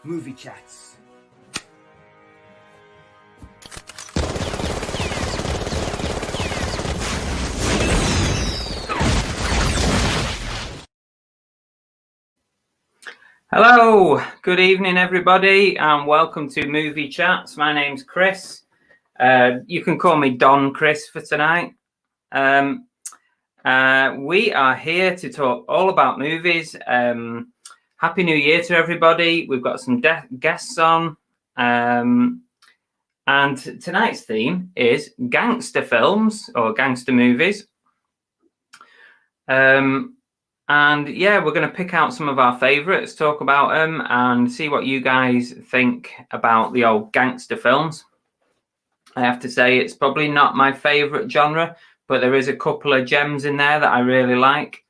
Movie Chats. Hello, good evening everybody and welcome to Movie Chats. My name's Chris. You can call me Don Chris for tonight. We are here to talk all about movies. Happy New Year to everybody. We've got some guests on. And tonight's theme is gangster films or gangster movies. And yeah, we're going to pick out some of our favourites, talk about them, and see what you guys think about the old gangster films. I have to say it's probably not my favourite genre, but there is a couple of gems in there that I really like.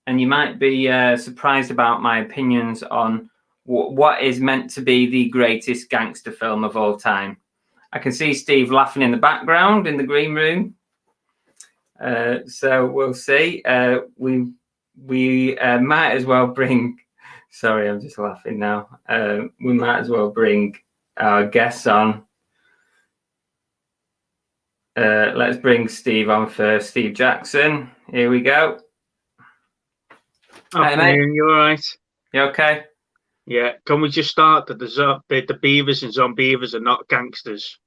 And you might be surprised about my opinions on what is meant to be the greatest gangster film of all time. I can see Steve laughing in the background in the green room. So we'll see. We might as well bring. Sorry, I'm just laughing now. We might as well bring our guests on. Let's bring Steve on first. Steve Jackson. Here we go. Hey, mate. You all right? You okay? Yeah. Can we just start that the beavers and zombievers are not gangsters?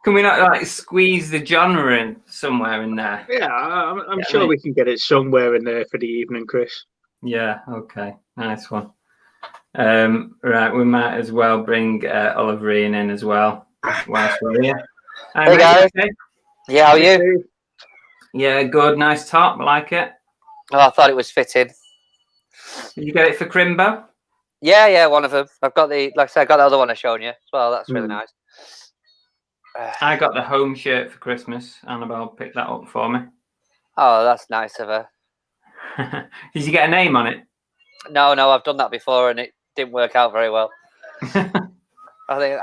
Can we not like squeeze the genre in somewhere in there? Yeah, I'm sure we can get it somewhere in there for the evening, Chris. Yeah, okay. Nice one. Right, we might as well bring Oliver Ian in as well whilst we're here. Hey guys. Okay? Yeah, how are you? Yeah, good. Nice top. I like it. Oh, I thought it was fitting. Did you get it for Crimbo? Yeah, one of them. I've got like I said, I got the other one I've shown you as well. That's really nice. I got the home shirt for Christmas. Annabelle picked that up for me. Oh, that's nice of her. Did you get a name on it? No, I've done that before and it didn't work out very well. I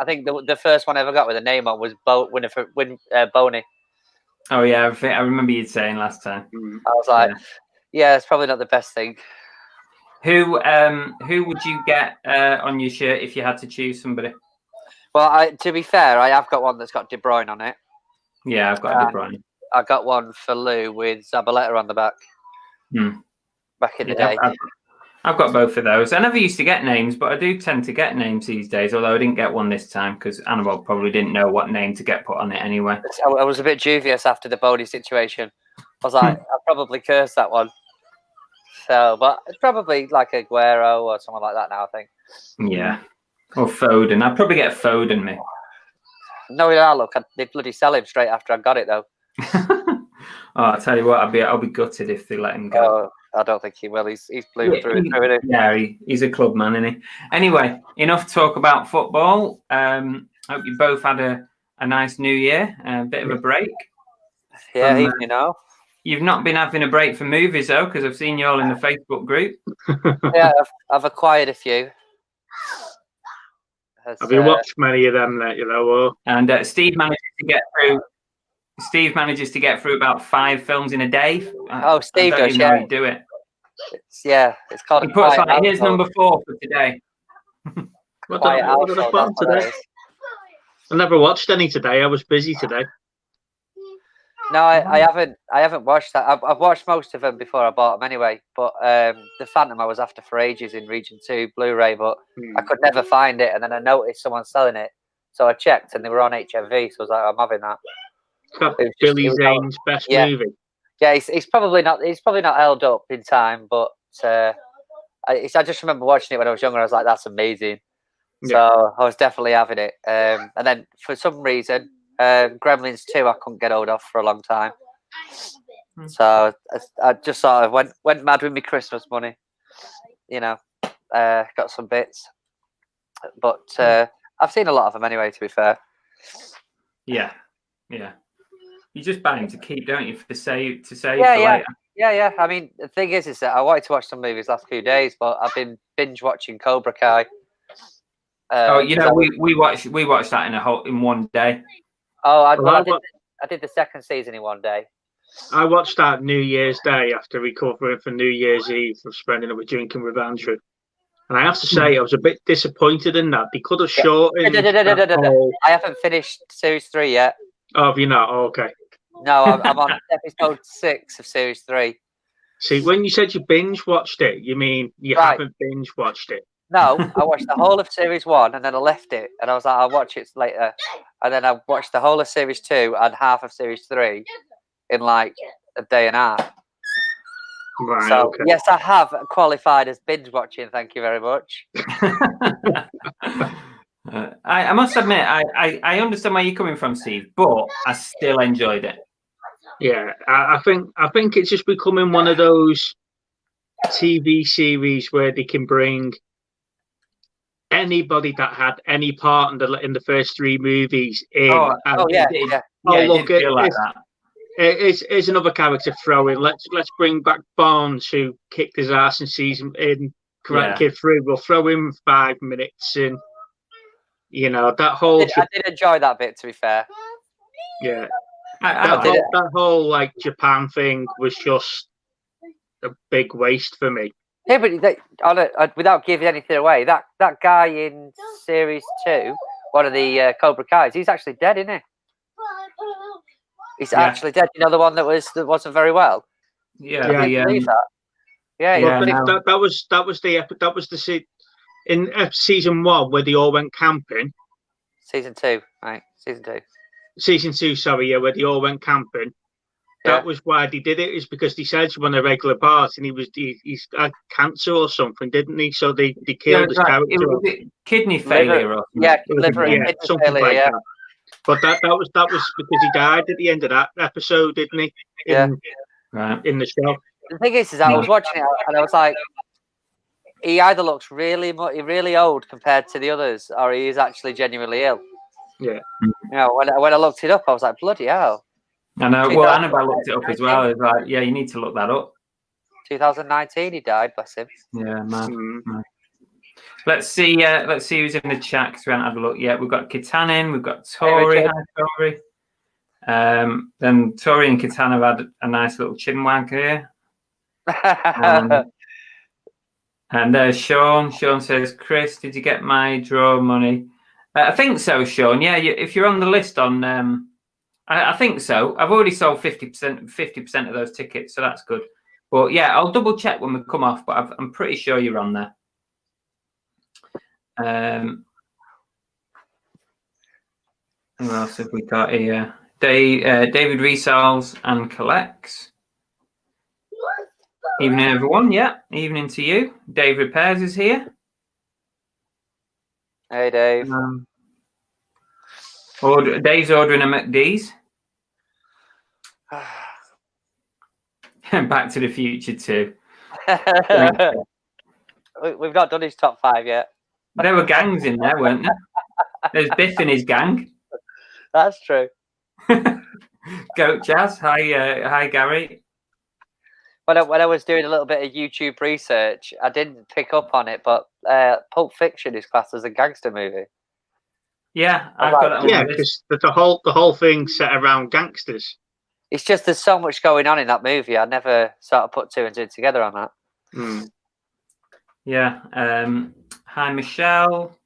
think the first one I ever got with a name on was Boney. Oh yeah, I remember you saying last time. I was like, yeah, it's probably not the best thing. Who would you get on your shirt if you had to choose somebody? Well, to be fair, I have got one that's got De Bruyne on it. Yeah, I've got De Bruyne. I got one for Lou with Zabaleta on the back. Back in the day. I've got both of those. I never used to get names, but I do tend to get names these days, although I didn't get one this time because Annabelle probably didn't know what name to get put on it anyway. I was a bit dubious after the Bodie situation. I was like, I probably cursed that one. So, but it's probably like Aguero or someone like that now, I think. Yeah. Or Foden. I'd probably get Foden, me. No, look, they bloody sell him straight after I got it, though. I'll tell you what, I'll be gutted if they let him go. Oh, I don't think he will. He's blew through it, isn't he? Yeah, he's a club man, isn't he? Anyway, enough talk about football. Hope you both had a nice New Year, a bit of a break. Yeah, you know. You've not been having a break from movies, though, because I've seen you all in the Facebook group. Yeah, I've acquired a few. Have you watched many of them that you know? And Steve manages to get through about 5 films in a day. Steve does, know he'd do it. It's called. He puts like, here's number 4 for today. What did I put on today? I never watched any today. I was busy today. No, I haven't watched that. I've watched most of them before I bought them anyway. But the Phantom I was after for ages in Region 2 Blu-ray, but I could never find it. And then I noticed someone selling it, so I checked and they were on HMV. So I was like, I'm having that. Billy Zane's best movie. Yeah, he's probably not held up in time, but I just remember watching it when I was younger. I was like, that's amazing. Yeah. So I was definitely having it. And then for some reason, Gremlins 2 I couldn't get hold of for a long time. So I just sort of went mad with my Christmas money. You know, got some bits, but I've seen a lot of them anyway. To be fair. Yeah. You just buy them to keep, don't you? To save for later. Yeah. I mean, the thing is that I wanted to watch some movies last few days, but I've been binge watching Cobra Kai. We watched that in one day. Oh, I did the second season in one day. I watched that New Year's Day after recovering from New Year's Eve from spending it with drinking with Andrew. And I have to say, I was a bit disappointed in that. They could have shortened that whole... I haven't finished series 3 yet. Oh, have you not? Oh, okay. No, I'm on episode 6 of series 3. See, when you said you binge watched it, you mean you haven't binge watched it? No, I watched the whole of series 1 and then I left it. And I was like, I'll watch it later. And then I watched the whole of series 2 and half of series 3 in like a day and a half. Right, so, okay. yes, I have qualified as binge watching. Thank you very much. I must admit, I understand where you're coming from, Steve, but I still enjoyed it. Yeah, I think it's just becoming one of those TV series where they can bring anybody that had any part in the first 3 movies in. It's another character throw in. Let's bring back Barnes, who kicked his ass in Karate Kid 3. We'll throw in 5 minutes, and that whole. I did enjoy that bit, to be fair. Yeah, that whole like Japan thing was just a big waste for me. Yeah, but without giving anything away, that guy in series 2, one of the Cobra Kais, he's actually dead, isn't he? He's actually dead. You know, the one that wasn't very well. Yeah, I believe that. That was the in season 1 where they all went camping. Season 2, right? Season 2. Season 2, sorry, yeah, where they all went camping. That was why they did it, is because they said on a regular part, and he's had cancer or something, didn't he? So they killed his character. Was it kidney failure or something? Liver and kidney something failure, like that. But that was because he died at the end of that episode, didn't he? In the show. The thing is I was watching it and I was like, he either looks really old compared to the others, or he is actually genuinely ill. Yeah. When I looked it up, I was like, bloody hell. I know. Well, Annabelle looked it up as well. It was like, yeah, you need to look that up. 2019, he died. Bless him. Yeah, man. Let's see who's in the chat, because we haven't had a look yet. We've got Kitanin, we've got Tori. Hi, Tori. Then Tori and Kitana have had a nice little chinwag here. And there's Sean. Sean says, Chris, did you get my draw money? I think so, Sean. Yeah, if you're on the list on, I think so. I've already sold 50% of those tickets, so that's good. But yeah, I'll double check when we come off, but I'm pretty sure you're on there. Who else have we got here? David resells and collects. Evening, everyone. Yeah, evening to you. Dave Repairs is here. Hey, Dave. Dave's ordering a McD's. Back to the Future too. We've not done his top 5 yet. There were gangs in there, weren't there? There's Biff and his gang. That's true. Goat Jazz. Hi, Gary. When I was doing a little bit of YouTube research, I didn't pick up on it, but Pulp Fiction is classed as a gangster movie. Yeah, I've got it. Yeah, because the whole thing set around gangsters. It's just there's so much going on in that movie. I never sort of put 2 and 2 together on that. Yeah. Hi, Michelle.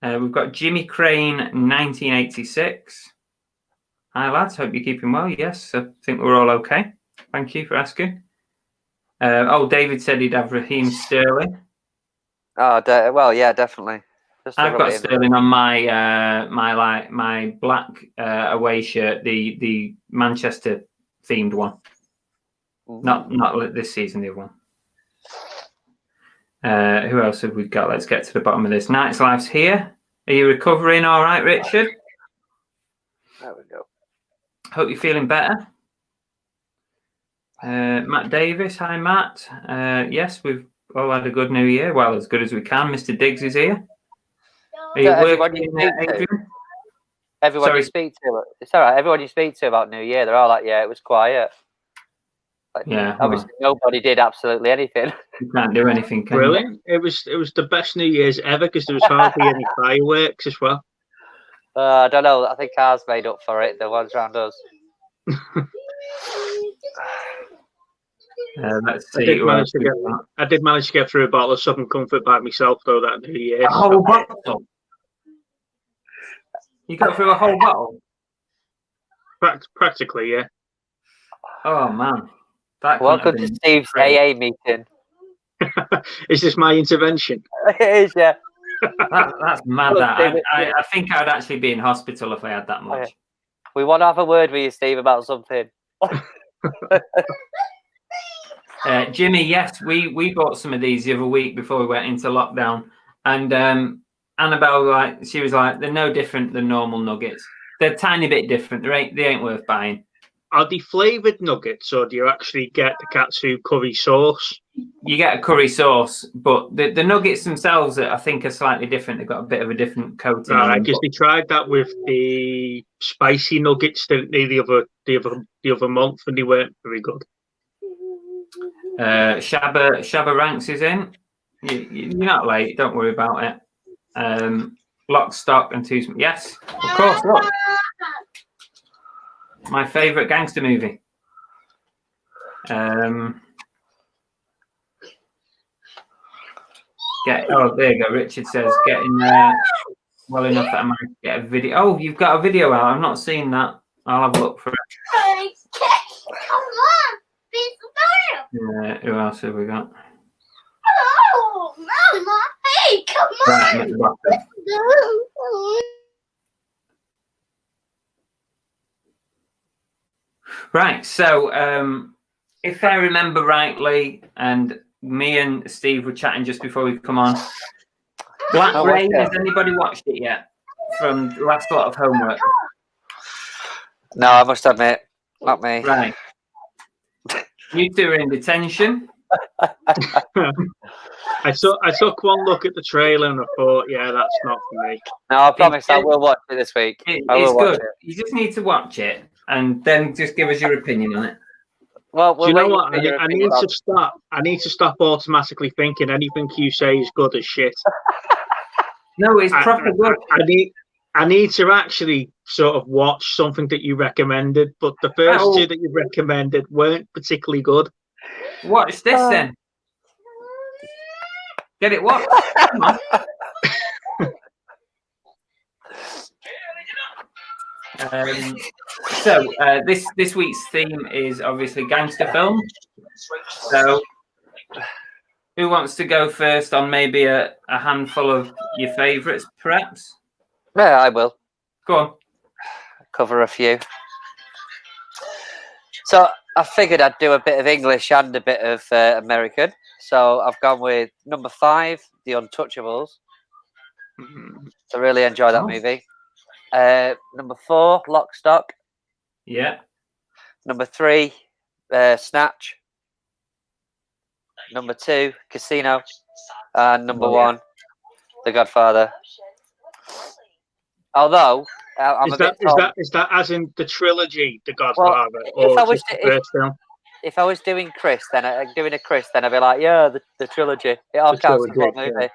We've got Jimmy Crane, 1986. Hi, lads. Hope you're keeping well. Yes, I think we're all okay. Thank you for asking. David said he'd have Raheem Sterling. Oh, well, yeah, definitely. I've got Sterling on my black away shirt, the Manchester themed one. Not this season, the other one. Who else have we got? Let's get to the bottom of this. Night's Life's here. Are you recovering all right, Richard? There we go. Hope you're feeling better. Matt Davis. Hi, Matt. Yes, we've all had a good New Year. Well, as good as we can. Mr. Diggs is here. Are you working, Adrian? Everyone you speak to, it's all right. Everyone you speak to about New Year, they're all like, "Yeah, it was quiet." Like, yeah, obviously nobody did absolutely anything. You can't do anything. Can Really? you? It was the best New Year's ever, because there was hardly any fireworks as well. I don't know. I think ours made up for it. The ones around us. Let's I see. did manage to get through a bottle of Southern Comfort by myself though that New Year. A whole bottle. You got through a whole bottle. Practically, yeah. Oh man, that Welcome to Steve's AA meeting. Is this my intervention? It is, yeah. That's mad. I think I'd actually be in hospital if I had that much. We want to have a word with you, Steve, about something. Jimmy, yes, we bought some of these the other week before we went into lockdown, and Annabelle, she was like, they're no different than normal nuggets. They're a tiny bit different. They ain't worth buying. Are they flavoured nuggets, or do you actually get the katsu curry sauce? You get a curry sauce, but the nuggets themselves, I think, are slightly different. They've got a bit of a different coating. I guess they tried that with the spicy nuggets, didn't they, the other month, and they weren't very good. Shabba Ranks is in. You're not late. Don't worry about it. Lock, Stock, and Two. Yes, of course. Look. My favourite gangster movie. Oh, there you go. Richard says, getting well enough that I might get a video. Oh, you've got a video out. I've not seen that. I'll have a look for it. Who else have we got? Oh, Mama. Hey, come Right, at the bottom. Right, so if I remember rightly, and me and Steve were chatting just before we come on, Black Rain, has anybody watched it yet from the last lot of homework? No, I must admit, not me. Right. You two are in detention. I took one look at the trailer and I thought, yeah, that's not for me. No, I promise I will watch it this week. It's good. You just need to watch it and then just give us your opinion on it. Well, do you know what? I need to stop. I need to stop automatically thinking anything you say is good as shit. No, it's proper good. I need to actually sort of watch something that you recommended, but the first two that you recommended weren't particularly good. Watch this then. Get it watched. Come on. This week's theme is obviously gangster film. So, who wants to go first on maybe a handful of your favourites, perhaps? Yeah, I will. Go on. Cover a few. So I figured I'd do a bit of English and a bit of American. So I've gone with number 5, The Untouchables. I really enjoy that movie. Number 4, Lock, Stock. Yeah. Number 3, Snatch. Number 2, Casino. And number 1, The Godfather. Although is that as in the trilogy, The Godfather, or just the first film? If I was doing Chris, then I'd be like, yeah, the trilogy. It all counts as one movie.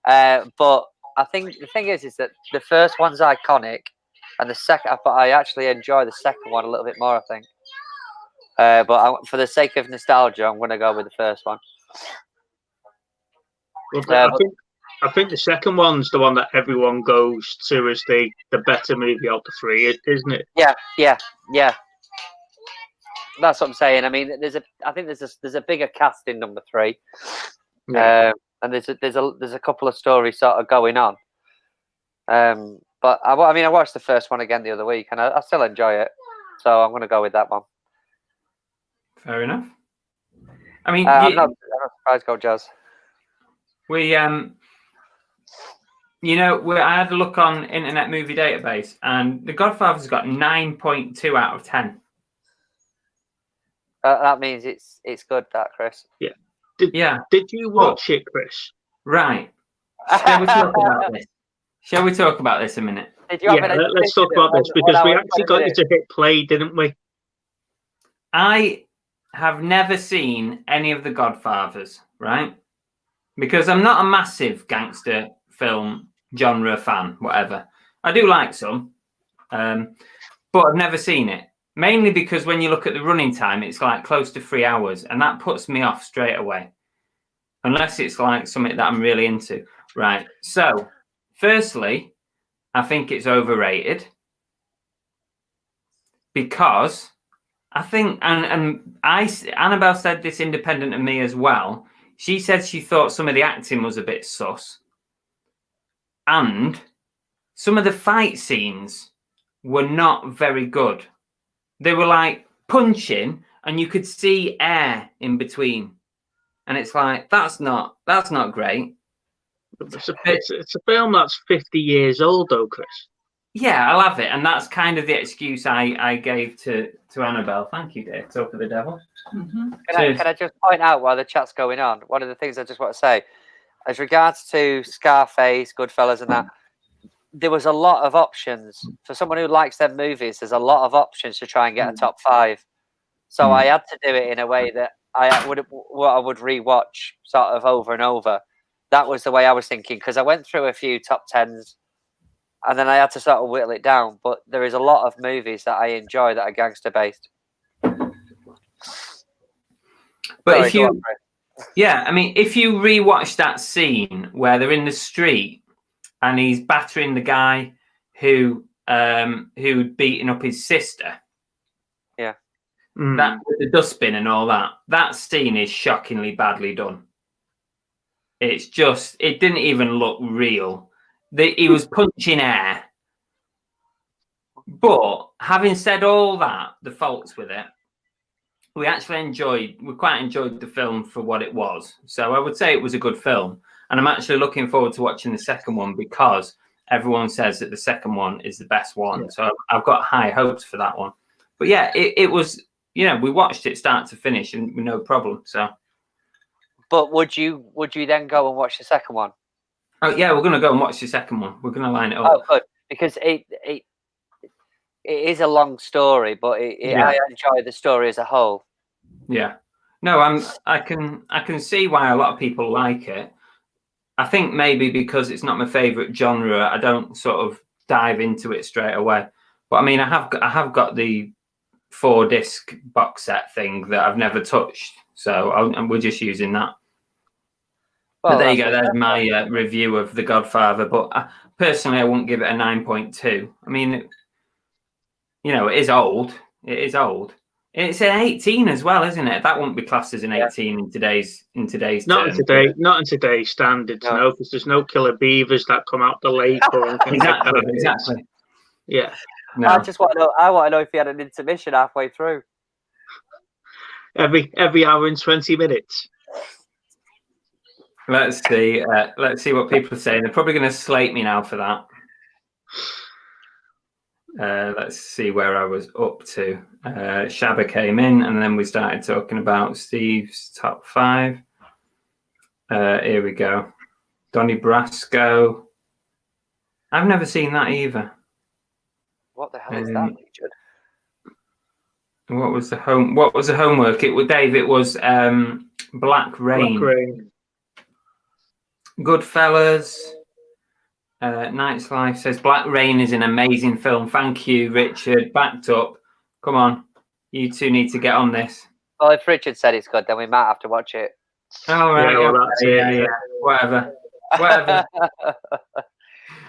Yeah. But I think the thing is that the first one's iconic, and the second, but I actually enjoy the second one a little bit more. I think. But for the sake of nostalgia, I'm going to go with the first one. Well, I think the second one's the one that everyone goes to as the better movie out the 3, isn't it? Yeah. That's what I'm saying. I mean, I think there's a bigger cast in number 3, and there's a couple of stories sort of going on. But I watched the first one again the other week, and I still enjoy it. So I'm going to go with that one. Fair enough. I mean, I'm not surprised. Go Jazz. We I had a look on Internet Movie Database, and The Godfather's got 9.2 out of 10. That means it's good, that, Chris. Yeah. Did you watch it, Chris? Right. Shall we talk about this? Shall we talk about this a minute? Let's talk about this, because we actually got you to hit play, didn't we? I have never seen any of The Godfathers, right? Because I'm not a massive gangster film genre fan, whatever. I do like some, but I've never seen it. Mainly because when you look at the running time, it's like close to 3 hours, and that puts me off straight away. Unless it's like something that I'm really into. Right. So, firstly, I think it's overrated. Because I think, Annabelle said this independent of me as well. She said she thought some of the acting was a bit sus. And some of the fight scenes were not very good. They were like punching and you could see air in between. And it's like, that's not great. It's a film that's 50 years old, though, Chris. Yeah, I love it. And that's kind of the excuse I gave to Annabelle. Thank you, Dave. Talk of the devil. Can I just point out while the chat's going on, one of the things I just want to say, as regards to Scarface, Goodfellas and that, there was a lot of options. For someone who likes them movies, there's a lot of options to try and get a top 5. So I had to do it in a way that I would rewatch sort of over and over. That was the way I was thinking, because I went through a few top 10s and then I had to sort of whittle it down. But there is a lot of movies that I enjoy that are gangster based. But if you, I mean, if you rewatch that scene where they're in the street and he's battering the guy who'd beaten up his sister, that with the dustbin and all that scene is shockingly badly done. It's just, it didn't even look real. He was punching air. But having said all that, the faults with it, we quite enjoyed the film for what it was. So I would say it was a good film. And I'm actually looking forward to watching the second one because everyone says that the second one is the best one. Yeah. So I've got high hopes for that one. But yeah, it was, we watched it start to finish and no problem. So. But would you then go and watch the second one? Oh yeah, we're going to go and watch the second one. We're going to line it up. Oh, good. Because it is a long story, but I enjoy the story as a whole. Yeah. No, I can see why a lot of people like it. I think maybe because it's not my favorite genre, I don't sort of dive into it straight away. But I mean, I have got the 4-disc box set thing that I've never touched, so we're just using that. Well, but there you go. There's my review of The Godfather. But personally, I wouldn't give it a 9.2. I mean, it is old. It is old. It's an 18 as well, isn't it? That wouldn't be classed as an 18 in today's not terms. Not in today's standards, no, because there's no killer beavers that come out the lake or anything. Exactly. Yeah. No. I just want to know. I want to know if he had an intermission halfway through. Every hour and 20 minutes. Let's see. Let's see what people are saying. They're probably going to slate me now for that. Let's see where I was up to. Shabba came in, and then we started talking about Steve's top 5. Here we go. Donnie Brasco. I've never seen that either. What the hell is that, Richard? What was the homework? It was Dave. It was Black Rain. Black Rain. Goodfellas. Night's Life says Black Rain is an amazing film. Thank you, Richard. Backed up. Come on, you two need to get on this. Well, if Richard said it's good, then we might have to watch it. Oh right, yeah. Whatever.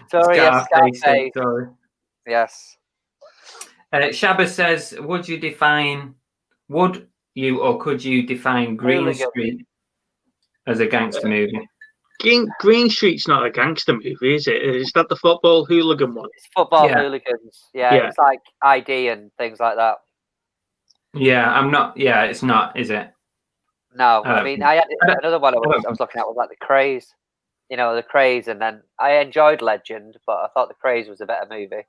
Sorry, Scarface. Sorry. Yes. Shabba says, would you or could you define Green Street as a gangster movie? Green Street's not a gangster movie, is it? Is that the football hooligan one? It's football hooligans. Yeah, it's like ID and things like that. Yeah, it's not, is it? No, I mean, I had another one I was looking at was like The Craze. The Craze, and then I enjoyed Legend, but I thought The Craze was a better movie.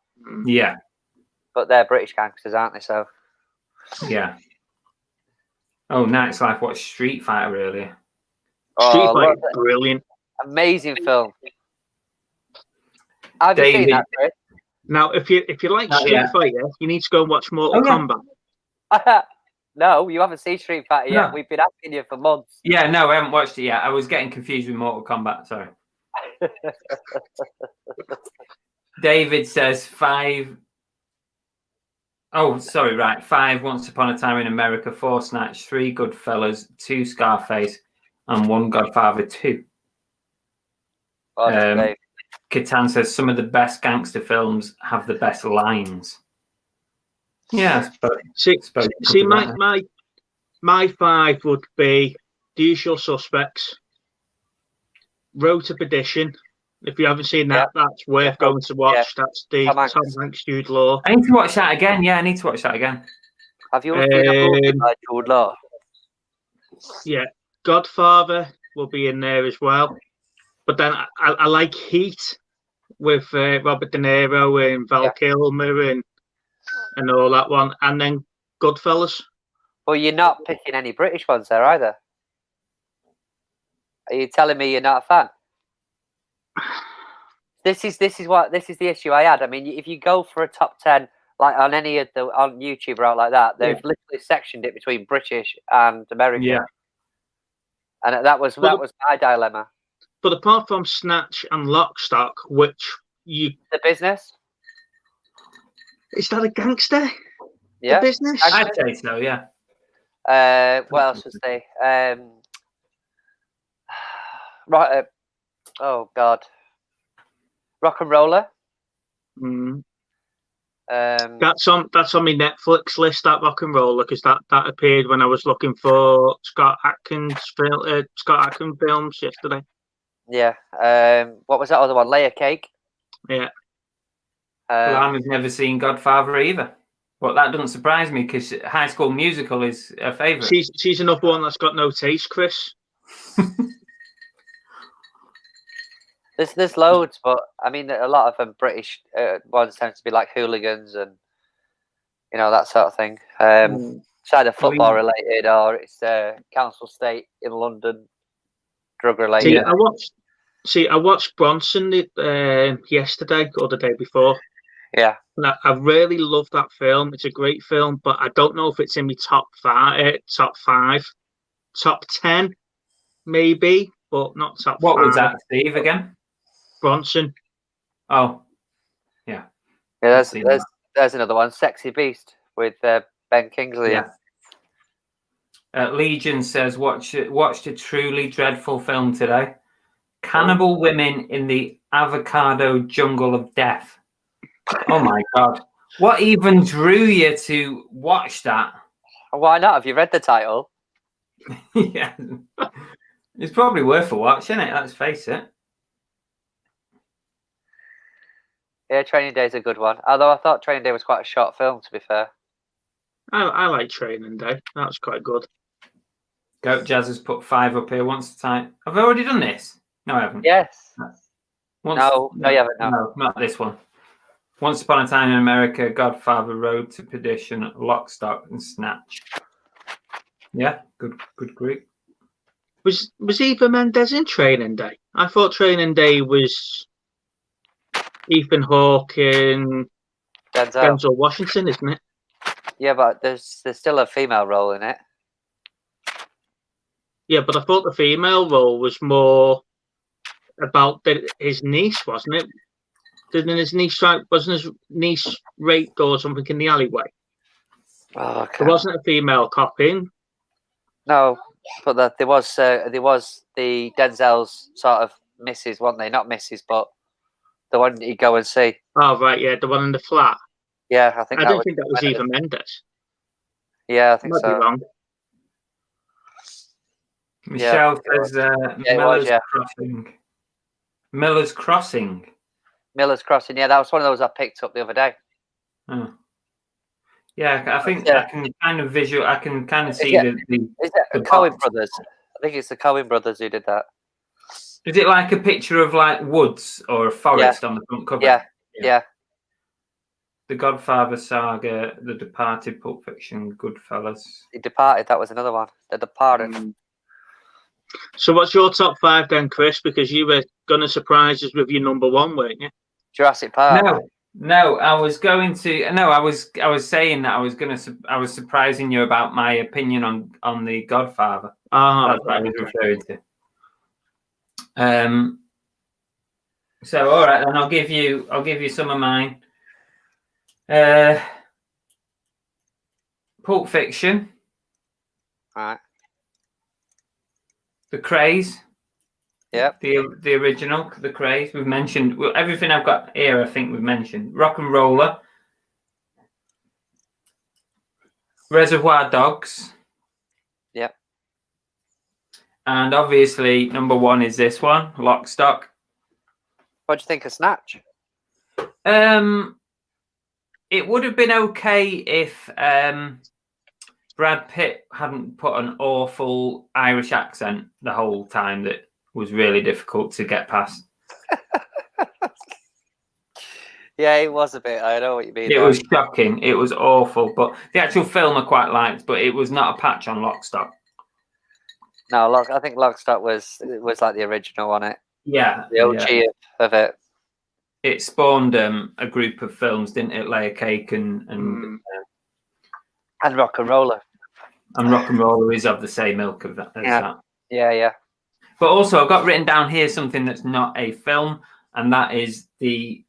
Yeah. But they're British gangsters, aren't they? So. Yeah. Oh, Night's Life watched Street Fighter earlier. Street Fighter, brilliant. Amazing film. Have you seen that, Chris? Now, if you like Street Fighter, you need to go and watch Mortal Kombat. No, you haven't seen Street Fighter yet. No. We've been asking you for months. Yeah, no, I haven't watched it yet. I was getting confused with Mortal Kombat. Sorry. David says 5. Oh, sorry, right. 5, Once Upon a Time in America. 4, Snatch. 3, Goodfellas. 2, Scarface. And 1, Godfather 2. Catan says some of the best gangster films have the best lines. Yeah, see, my 5 would be The Usual Suspects, Road to Perdition. If you haven't seen that, that's worth going to watch. Yeah. That's the Tom Hanks, Jude Law. I need to watch that again. Yeah, I need to watch that again. Have you seen a movie by Jude Law? Yeah, Godfather will be in there as well. But then I like Heat with Robert De Niro and Val Kilmer and all that one. And then Goodfellas. Well, you're not picking any British ones there either. Are you telling me you're not a fan? This is the issue I had. I mean, if you go for a top 10, like on any of the on YouTube or out like that, they've literally sectioned it between British and American. Yeah. And that was my dilemma. But apart from Snatch and Lock, Stock, which The Business. Is that a gangster? Yeah. The Business? I'd say so, yeah. What else was they? Right. Oh God. Rock and Roller. Mm. That's on my Netflix list. That Rock and Roller, because that appeared when I was looking for Scott Adkins films yesterday. Yeah. What was that other one? Layer Cake. Yeah. Well, I've never seen Godfather either. But that doesn't surprise me because High School Musical is a favourite. She's another one that's got no taste, Chris. There's loads, but I mean, a lot of them British ones tend to be like Hooligans and that sort of thing. It's either football related or it's Council State in London, drug related. I watched Bronson yesterday or the day before. Yeah, and I really love that film. It's a great film, but I don't know if it's in my top 5, top 10, maybe, but not top 5. What was that, Steve? Again? Bronson. Oh, yeah. Yeah, there's another one, Sexy Beast with Ben Kingsley. Yeah. Legion says, watched a truly dreadful film today. Cannibal women in the avocado jungle of death. Oh my God. What even drew you to watch that? Why not? Have you read the title? Yeah. It's probably worth a watch, isn't it? Let's face it. Yeah, Training Day is a good one. Although I thought Training Day was quite a short film, to be fair. I like Training Day. That was quite good. Goat Jazz has put 5 up here. Once a time. Have I already done this? No, I haven't. Yes. No, you haven't. No, not this one. Once Upon a Time in America, Godfather, Road to Perdition, Lock, Stock, and Snatch. Yeah, good group. Was Eva Mendes in Training Day? I thought Training Day was Ethan Hawke and Denzel Washington, isn't it? Yeah, but there's still a female role in it. Yeah, but I thought the female role was more about his niece, wasn't it? Wasn't his niece raped or something in the alleyway? Oh, okay. There wasn't a female cop in. No, but there was the Denzel's sort of missus, weren't they? Not missus, but the one you go and see. Oh right, yeah, the one in the flat. Yeah, I think. I don't think that was Eva Mendes. Yeah, I think so. Might be wrong. Michelle says Crossing. Miller's Crossing. Miller's Crossing. Yeah, that was one of those I picked up the other day. Oh. Yeah, I think I can kind of see the Coen brothers. I think it's the Coen brothers who did that. Is it like a picture of like woods or a forest on the front cover? Yeah. The Godfather Saga, The Departed, Pulp Fiction, Goodfellas. The Departed, that was another one. The Departed. So what's your top 5 then, Chris? Because you were going to surprise us with your number 1, weren't you? Jurassic Park. No, I was going to. No, I was saying that I was surprising you about my opinion on the Godfather. That's what I was referring to. So all right, then I'll give you some of mine. Pulp Fiction, Right. The Craze. Yep. The original, The Craze. We've mentioned everything I've got here. I think we've mentioned Rock and Roller, Reservoir Dogs. Yep. And obviously, number one is this one, Lock, Stock. What do you think of Snatch? It would have been okay if Brad Pitt hadn't put an awful Irish accent the whole time that was really difficult to get past. Yeah, it was a bit. I know what you mean. It was shocking. It was awful. But the actual film I quite liked, but it was not a patch on Lock, Stock. No, I think Lock, Stock was like the original on it. Yeah. The OG of it. It spawned a group of films, didn't it? Layer Cake and Rock and Roller. And Rock and Roller is of the same ilk of that. As that. Yeah. But also, I've got written down here something that's not a film, and that is the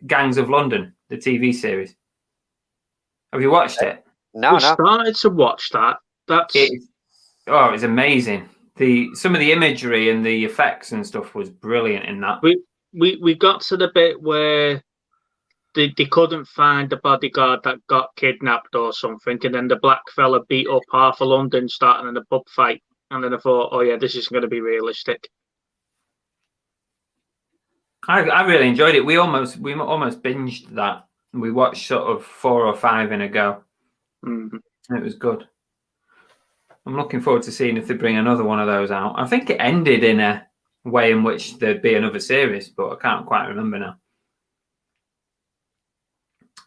Gangs of London, the TV series. Have you watched it? No. Started to watch that. It's amazing. Some of the imagery and the effects and stuff was brilliant in that. We got to the bit where they couldn't find the bodyguard that got kidnapped or something, and then the black fella beat up half of London starting in a pub fight. And then I thought, oh yeah, this is going to be realistic. I really enjoyed it. We almost binged that. We watched sort of 4 or 5 in a go. Mm-hmm. It was good. I'm looking forward to seeing if they bring another one of those out. I think it ended in a way in which there'd be another series, but I can't quite remember now.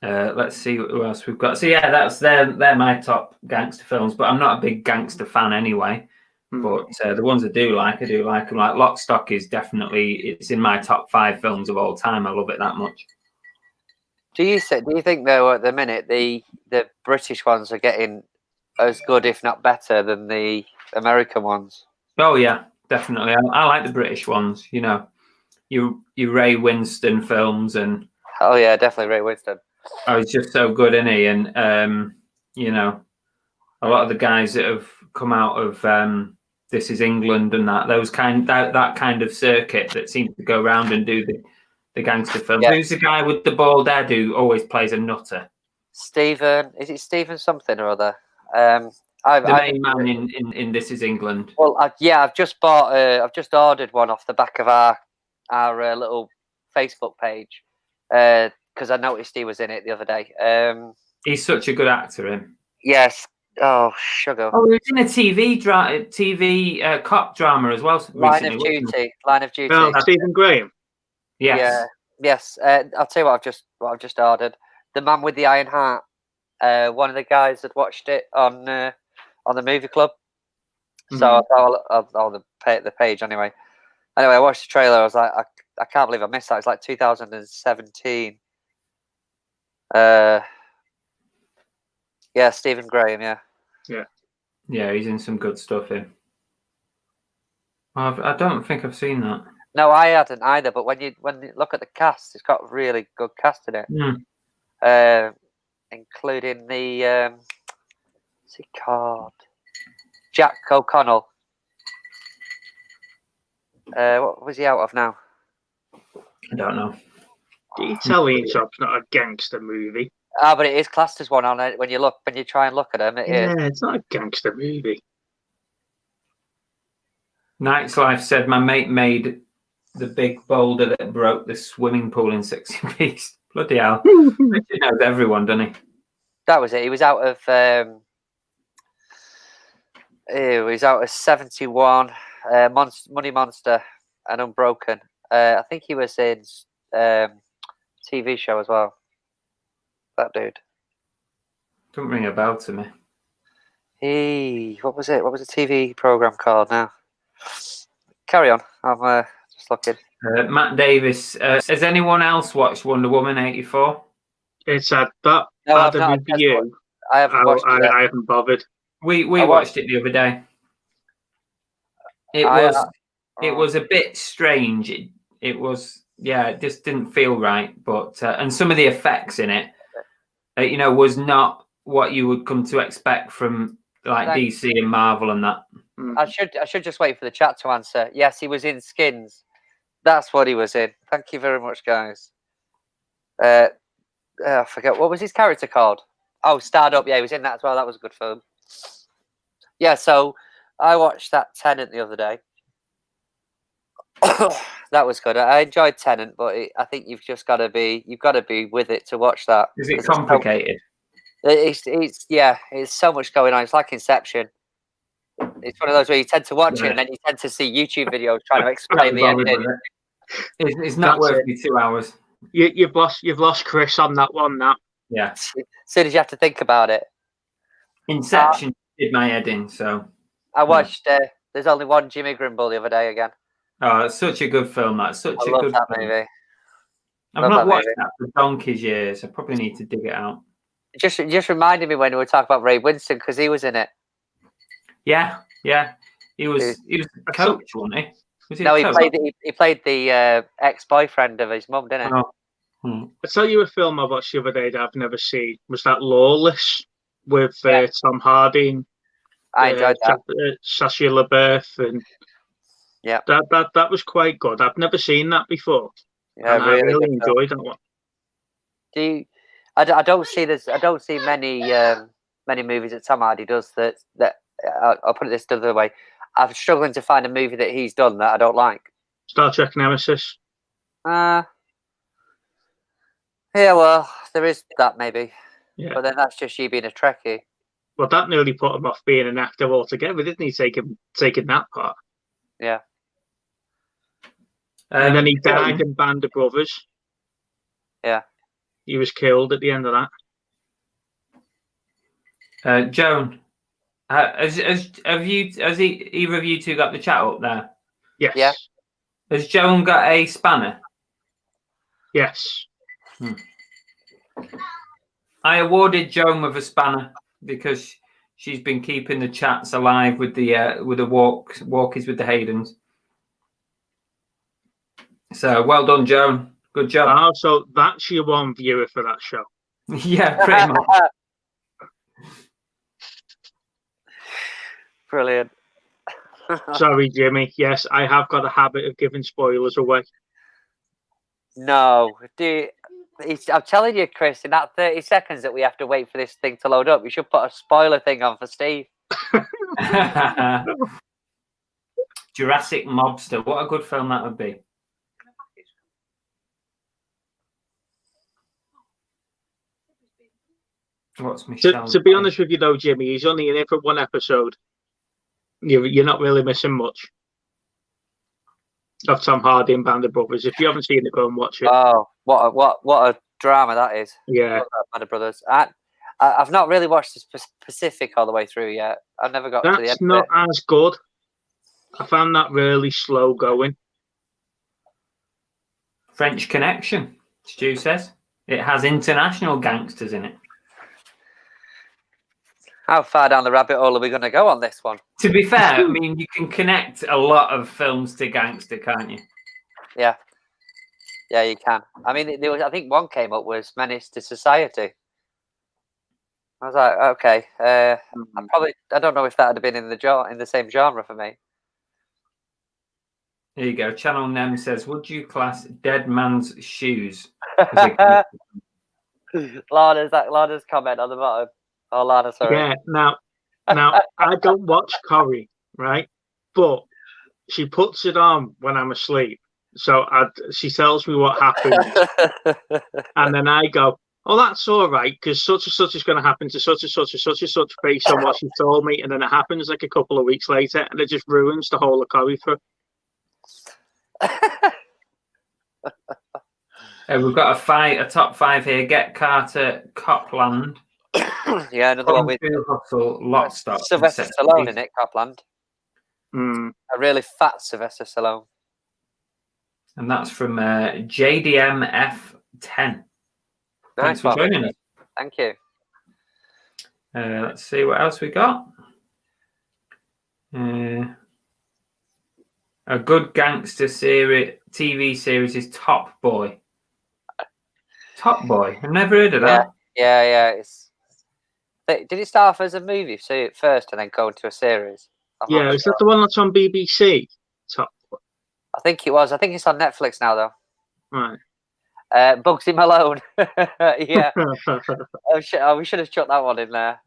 Let's see who else we've got. So yeah, they're my top gangster films, but I'm not a big gangster fan anyway. But the ones I do like them. Like Lock, Stock is it's in my top 5 films of all time. I love it that much. Do you think though at the minute the British ones are getting as good, if not better, than the American ones? Oh yeah, definitely. I like the British ones. You know, your Ray Winston films and. Oh yeah, definitely Ray Winston. Oh, he's just so good, isn't he? And you know, a lot of the guys that have come out of This Is England and that kind of circuit that seems to go around and do the gangster films. Yeah. Who's the guy with the bald head who always plays a nutter? Stephen, is it Stephen something or other? The main man in This Is England. Well, I've just ordered one off the back of our little Facebook page because I noticed he was in it the other day. He's such a good actor, him. Yes. Oh, sugar. Oh, he was in a TV cop drama as well. Line of Duty. Oh, Stephen Graham. Yes. Yeah. Yes. I'll tell you what I've just ordered. The Man with the Iron Heart. One of the guys had watched it on the movie club. So I thought I'll the page anyway. Anyway, I watched the trailer. I was like, I can't believe I missed that. It's like 2017. Yeah, Stephen Graham. Yeah, he's in some good stuff here. I don't think I've seen that. No, I hadn't either. But when you look at the cast, it's got really good cast in it, including the what's he called? Jack O'Connell. What was he out of now? I don't know. The Italian Job's not a gangster movie. Ah, but it is classed as one on it when you try and look at them. It's not a gangster movie. Night's Life said my mate made the big boulder that broke the swimming pool in 60 pieces. Bloody hell. He knows everyone, doesn't he? That was it. He was out of 71, Money Monster and Unbroken. I think he was in TV show as well. That dude. Don't ring a bell to me. What was it? What was the TV program called now? Carry on. I'm just looking. Matt Davis. Has anyone else watched Wonder Woman 84? It's had that bad a review. I haven't watched it. I haven't bothered. We watched it the other day. It was a bit strange. It was it just didn't feel right. But and some of the effects in it, was not what you would come to expect from like DC and Marvel and that. I should just wait for the chat to answer. Yes, he was in Skins. That's what he was in. Thank you very much, guys. I forget what was his character called. Oh, Starred Up. Yeah, he was in that as well. That was a good film. Yeah, so I watched that Tenet the other day. That was good. I enjoyed Tenet, but I think you've got to be with it to watch that. Is it complicated? It's so much going on. It's like Inception. It's one of those where you tend to watch it and then you tend to see YouTube videos trying to explain the ending. It's not worth me 2 hours. You've lost Chris on that one now. Yeah. As soon as you have to think about it. Inception did my head in, so I watched There's Only One Jimmy Grimble the other day again. Oh, it's such a good film. That's such I a love good that film. movie. I've not watched that for donkey's years. I probably need to dig it out. It just reminded me when we were talking about Ray Winston because he was in it. Yeah. He was a coach, wasn't he? Was he no, he played the ex-boyfriend of his mum, didn't he? I'll tell you a film I watched the other day that I've never seen. Was that Lawless with Tom Hardy and I enjoyed that. Sacha LaBeouf, and yeah, that was quite good. I've never seen that before. Yeah, and I really enjoyed that one. I don't see many movies that Tom Hardy does that I'll put it this the other way. I'm struggling to find a movie that he's done that I don't like. Star Trek Nemesis. Yeah, well, there is that maybe. Yeah. But then that's just you being a Trekkie. Well, that nearly put him off being an actor altogether, didn't he? Taking that part. Yeah. And then he died in Band of Brothers. Yeah. He was killed at the end of that. Joan, has either of you two got the chat up there? Yes. Yeah. Has Joan got a spanner? Yes. I awarded Joan with a spanner because she's been keeping the chats alive with the walkies with the Haydens. So well done, Joan. Good job. Oh, so that's your one viewer for that show. Yeah, pretty much. Brilliant. Sorry, Jimmy. Yes, I have got a habit of giving spoilers away. No, I'm telling you, Chris, in that 30 seconds that we have to wait for this thing to load up, you should put a spoiler thing on for Steve. Jurassic Mobster. What a good film that would be. What's Michelle? To be honest with you, though, Jimmy, he's only in it for one episode. You're not really missing much of Tom Hardy and Band of Brothers. If you haven't seen it, go and watch it. Oh, what a drama that is! Yeah, Band of Brothers. I've not really watched the Pacific all the way through yet. I've never got to the end. That's not as good. I found that really slow going. French Connection, Stu says. It has international gangsters in it. How far down the rabbit hole are we going to go on this one? To be fair, I mean, you can connect a lot of films to gangster, can't you? Yeah. Yeah, you can. I mean, I think one came up was Menace to Society. I was like, okay. I don't know if that had been in the same genre for me. There you go. Channel Nem says, would you class Dead Man's Shoes? Lana's comment on the bottom. Oh, Lana, sorry. Yeah, now I don't watch Corrie, right? But she puts it on when I'm asleep. So she tells me what happens. And then I go, oh, that's all right, because such and such is going to happen to such and such based on what she told me. And then it happens like a couple of weeks later, and it just ruins the whole of Corrie for. We've got a top five here. Get Carter, Copland. Yeah, another one with Hustle, Lockstock. Sylvester Stallone in it, Copland. A really fat Sylvester Stallone. And that's from JDMF10. Thanks for joining us. Thank you. Let's see what else we got. A good gangster TV series is Top Boy. Top Boy. I've never heard of that. Yeah. Did it start off as a movie first and then go into a series? I'm Yeah, not is sure. that the one that's on BBC? Top. I think it was. I think it's on Netflix now, though. Right. Bugsy Malone. Yeah. We should have chucked that one in there.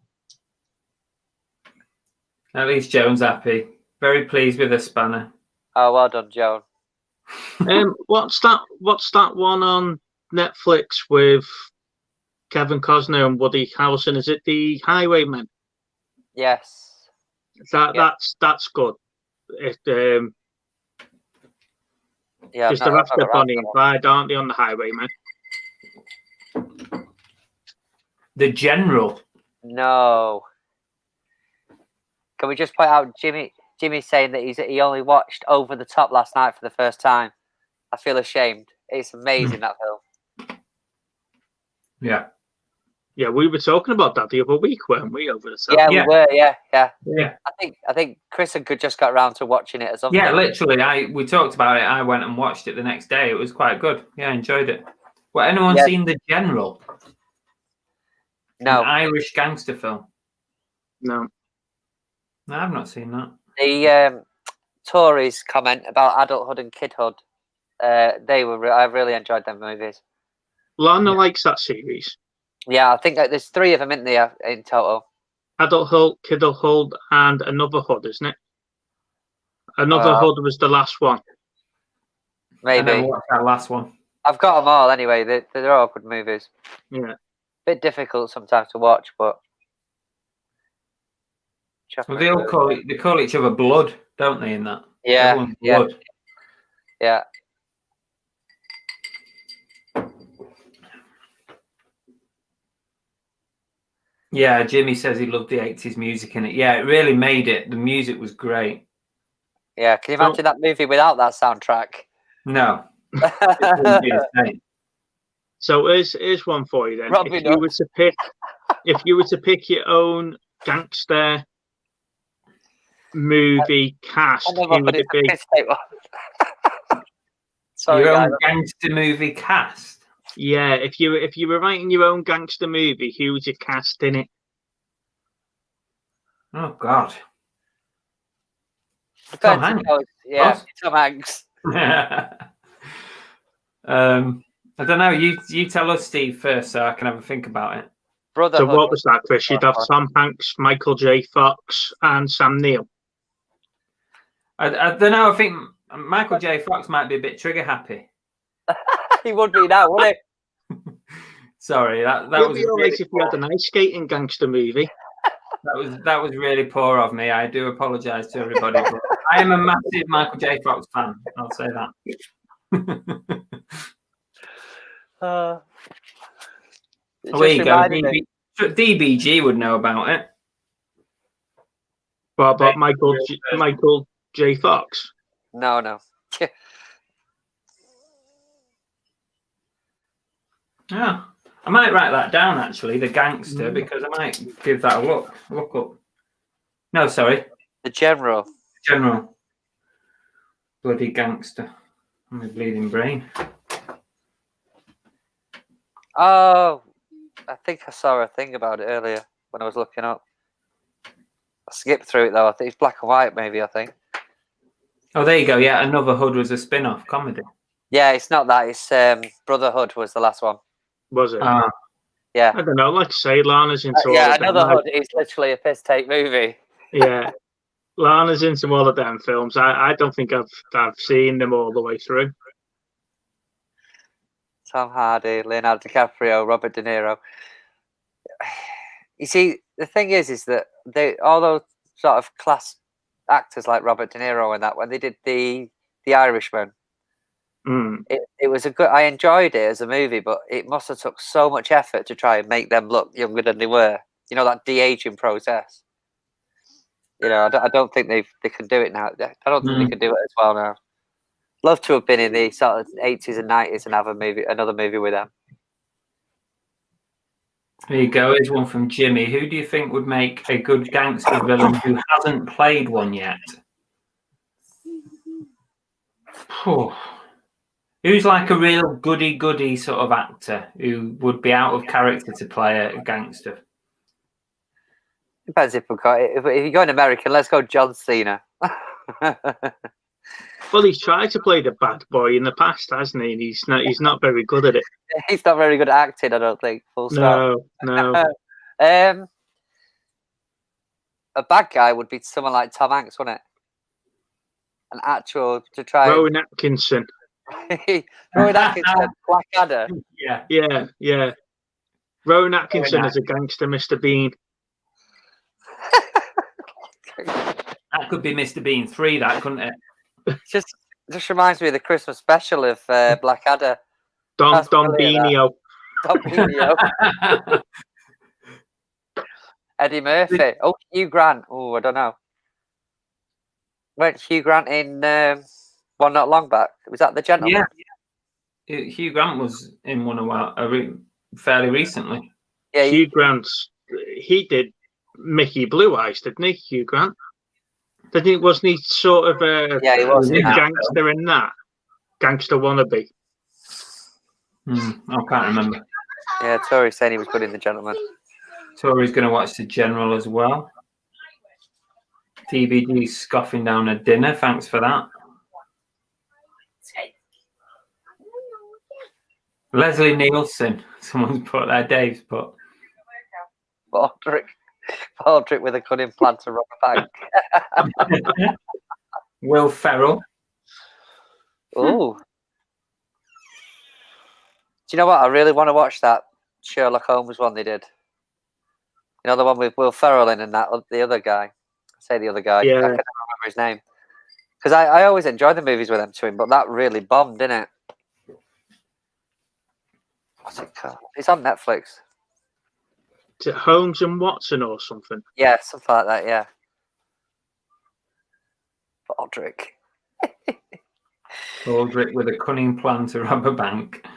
At least Joan's happy. Very pleased with the spanner. Oh, well done, Joan. What's that one on Netflix with Kevin Costner and Woody Harrelson? Is it The Highwayman? Yes. That's good. Yeah. Because they're after Bonnie and Clyde, aren't they, on The Highwayman? The General. No. Can we just point out Jimmy's saying that he only watched Over the Top last night for the first time. I feel ashamed. It's amazing, that film. Yeah. Yeah, we were talking about that the other week, weren't we? Over the Top. Yeah, we were. Yeah. Yeah. I think Chris and Good just got around to watching it or something. Yeah, literally. We talked about it. I went and watched it the next day. It was quite good. Yeah, I enjoyed it. Well, anyone seen The General? No. An Irish gangster film. No. No, I've not seen that. The Tories comment about adulthood and kidhood. I really enjoyed them movies. Lana likes that series. Yeah, I think there's 3 of them in there in total. Adulthood, Kidulthood, and Another Hood, isn't it? Another Hood was the last one. Maybe. I never watched that last one. I've got them all anyway. They're all good movies. Yeah. Bit difficult sometimes to watch, but. Well, they all call each other blood, don't they? In that. Yeah. Everyone's blood. Yeah. Yeah, Jimmy says he loved the 80s music in it. Yeah, it really made it. The music was great. Yeah, can you imagine that movie without that soundtrack? No. It wouldn't be the same. So here's one for you then. Probably If you were to pick your own gangster movie cast, who would it be? Sorry, Your guys. own gangster movie cast? Yeah, if you were writing your own gangster movie, who would you cast in it? Oh God. Tom Hanks. Yeah, Tom Hanks. I don't know. You tell us, Steve, first, so I can have a think about it. Brotherhood. So what was that, Chris? You'd have Tom Hanks, Michael J. Fox, and Sam Neill. I don't know. I think Michael J. Fox might be a bit trigger happy. He would be now, wouldn't he? Sorry, that It'd was be all right really if you had an ice skating gangster movie. that was really poor of me. I do apologise to everybody. But I am a massive Michael J. Fox fan. I'll say that. There you go. DBG would know about it. What about Michael J. Fox? No. Yeah, I might write that down actually, the gangster, because I might give that a look. Look up. No, sorry. The General. Bloody gangster. My bleeding brain. Oh, I think I saw a thing about it earlier when I was looking up. I skipped through it though. I think it's black and white, maybe. I think. Oh, there you go. Yeah, Another Hood was a spin-off comedy. Yeah, it's not that. It's Brotherhood was the last one. Was it? Yeah. I don't know. Like I say, Lana's into all yeah, of them. Another Hood is literally a piss take movie. Yeah, Lana's into all of them films. I don't think I've seen them all the way through. Tom Hardy, Leonardo DiCaprio, Robert De Niro. You see, the thing is that all those sort of class actors like Robert De Niro and that, when they did the Irishman, it was a good. I enjoyed it as a movie, but it must have took so much effort to try and make them look younger than they were. You know, that de-aging process. You know, I don't think they can do it now. I don't think they can do it as well now. Love to have been in the sort of 80s and 90s and have another movie with them. There you go. Here's one from Jimmy. Who do you think would make a good gangster villain who hasn't played one yet? Who's like a real goody-goody sort of actor who would be out of character to play a gangster? Depends if we've got if you're going American, let's go John Cena. Well, he's tried to play the bad boy in the past, hasn't he? And he's not very good at it. He's not very good at acting, I don't think. Full stop. No. A bad guy would be someone like Tom Hanks, wouldn't it? An actual to try. Rowan Atkinson. Rowan Atkinson, Blackadder. Yeah. Rowan Atkinson as a gangster, Mr. Bean. That could be Mr. Bean 3, that couldn't it? Just reminds me of the Christmas special of Blackadder. Don Benio. Don Benio. Eddie Murphy. Oh, Hugh Grant. Oh, I don't know. Weren't Hugh Grant in one not long back? Was that The Gentleman? Yeah. Hugh Grant was in one a while, fairly recently. Yeah, Hugh Grant's. He did Mickey Blue Eyes, didn't he? Hugh Grant. Wasn't he sort of a he was a gangster in that? Gangster wannabe. I can't remember. Yeah, Tori's saying he was good in The Gentleman. Tori's going to watch The General as well. TBD scoffing down a dinner. Thanks for that. Leslie Nielsen. Someone's put there. Dave's put. Baldrick with a cunning plan to rob a bank. Will Ferrell. Oh. Do you know what? I really want to watch that Sherlock Holmes one they did. You know, the one with Will Ferrell in and that the other guy. I say the other guy. Yeah. I can't remember his name. Because I always enjoy the movies with them to him, but that really bombed, didn't it? What's it called? It's on Netflix. Is it Holmes and Watson or something? Yeah, something like that, yeah. Baldrick with a cunning plan to rob a bank.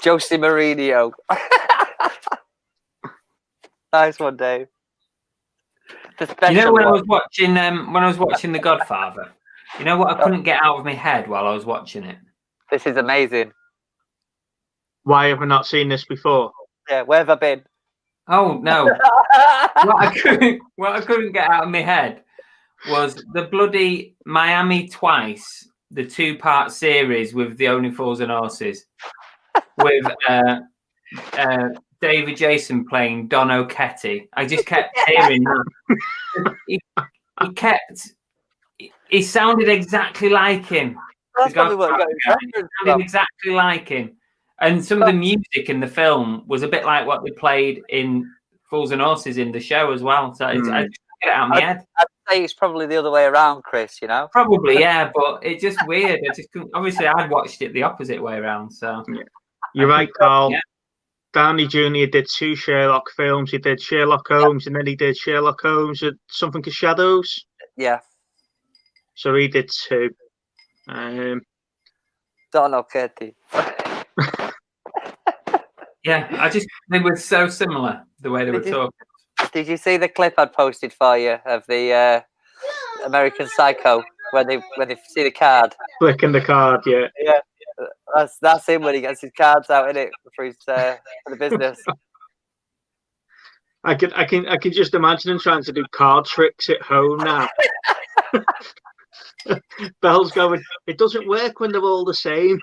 Josie Mourinho. Nice one, Dave. You know, when I was watching The Godfather, you know what I couldn't get out of my head while I was watching it? This is amazing. Why have I not seen this before? Yeah, where have I been? Oh no! what I couldn't get out of my head was the bloody Miami Twice, the 2-part series with The Only Fools and Horses, with David Jason playing Don O'Ketty. I just kept hearing that. He sounded exactly like him. That's probably what got sounded exactly like him. And some of the music in the film was a bit like what they played in Fools and Horses in the show as well. So I just get it out of my head. I'd say it's probably the other way around, Chris, you know? Probably, yeah, but it's just weird. I just couldn't, obviously, I'd watched it the opposite way around. So You're right, Carl. Yeah. Downey Jr. did 2 Sherlock films. He did Sherlock Holmes, and then he did Sherlock Holmes at Something of Shadows. Yeah. So he did 2. Don O'Ketty. Yeah, they were so similar the way they were talking. Did you see the clip I posted for you of the American Psycho when they see the card? Flicking the card, yeah. Yeah, that's him when he gets his cards out in it for the business. I can just imagine him trying to do card tricks at home now. Bell's going, it doesn't work when they're all the same.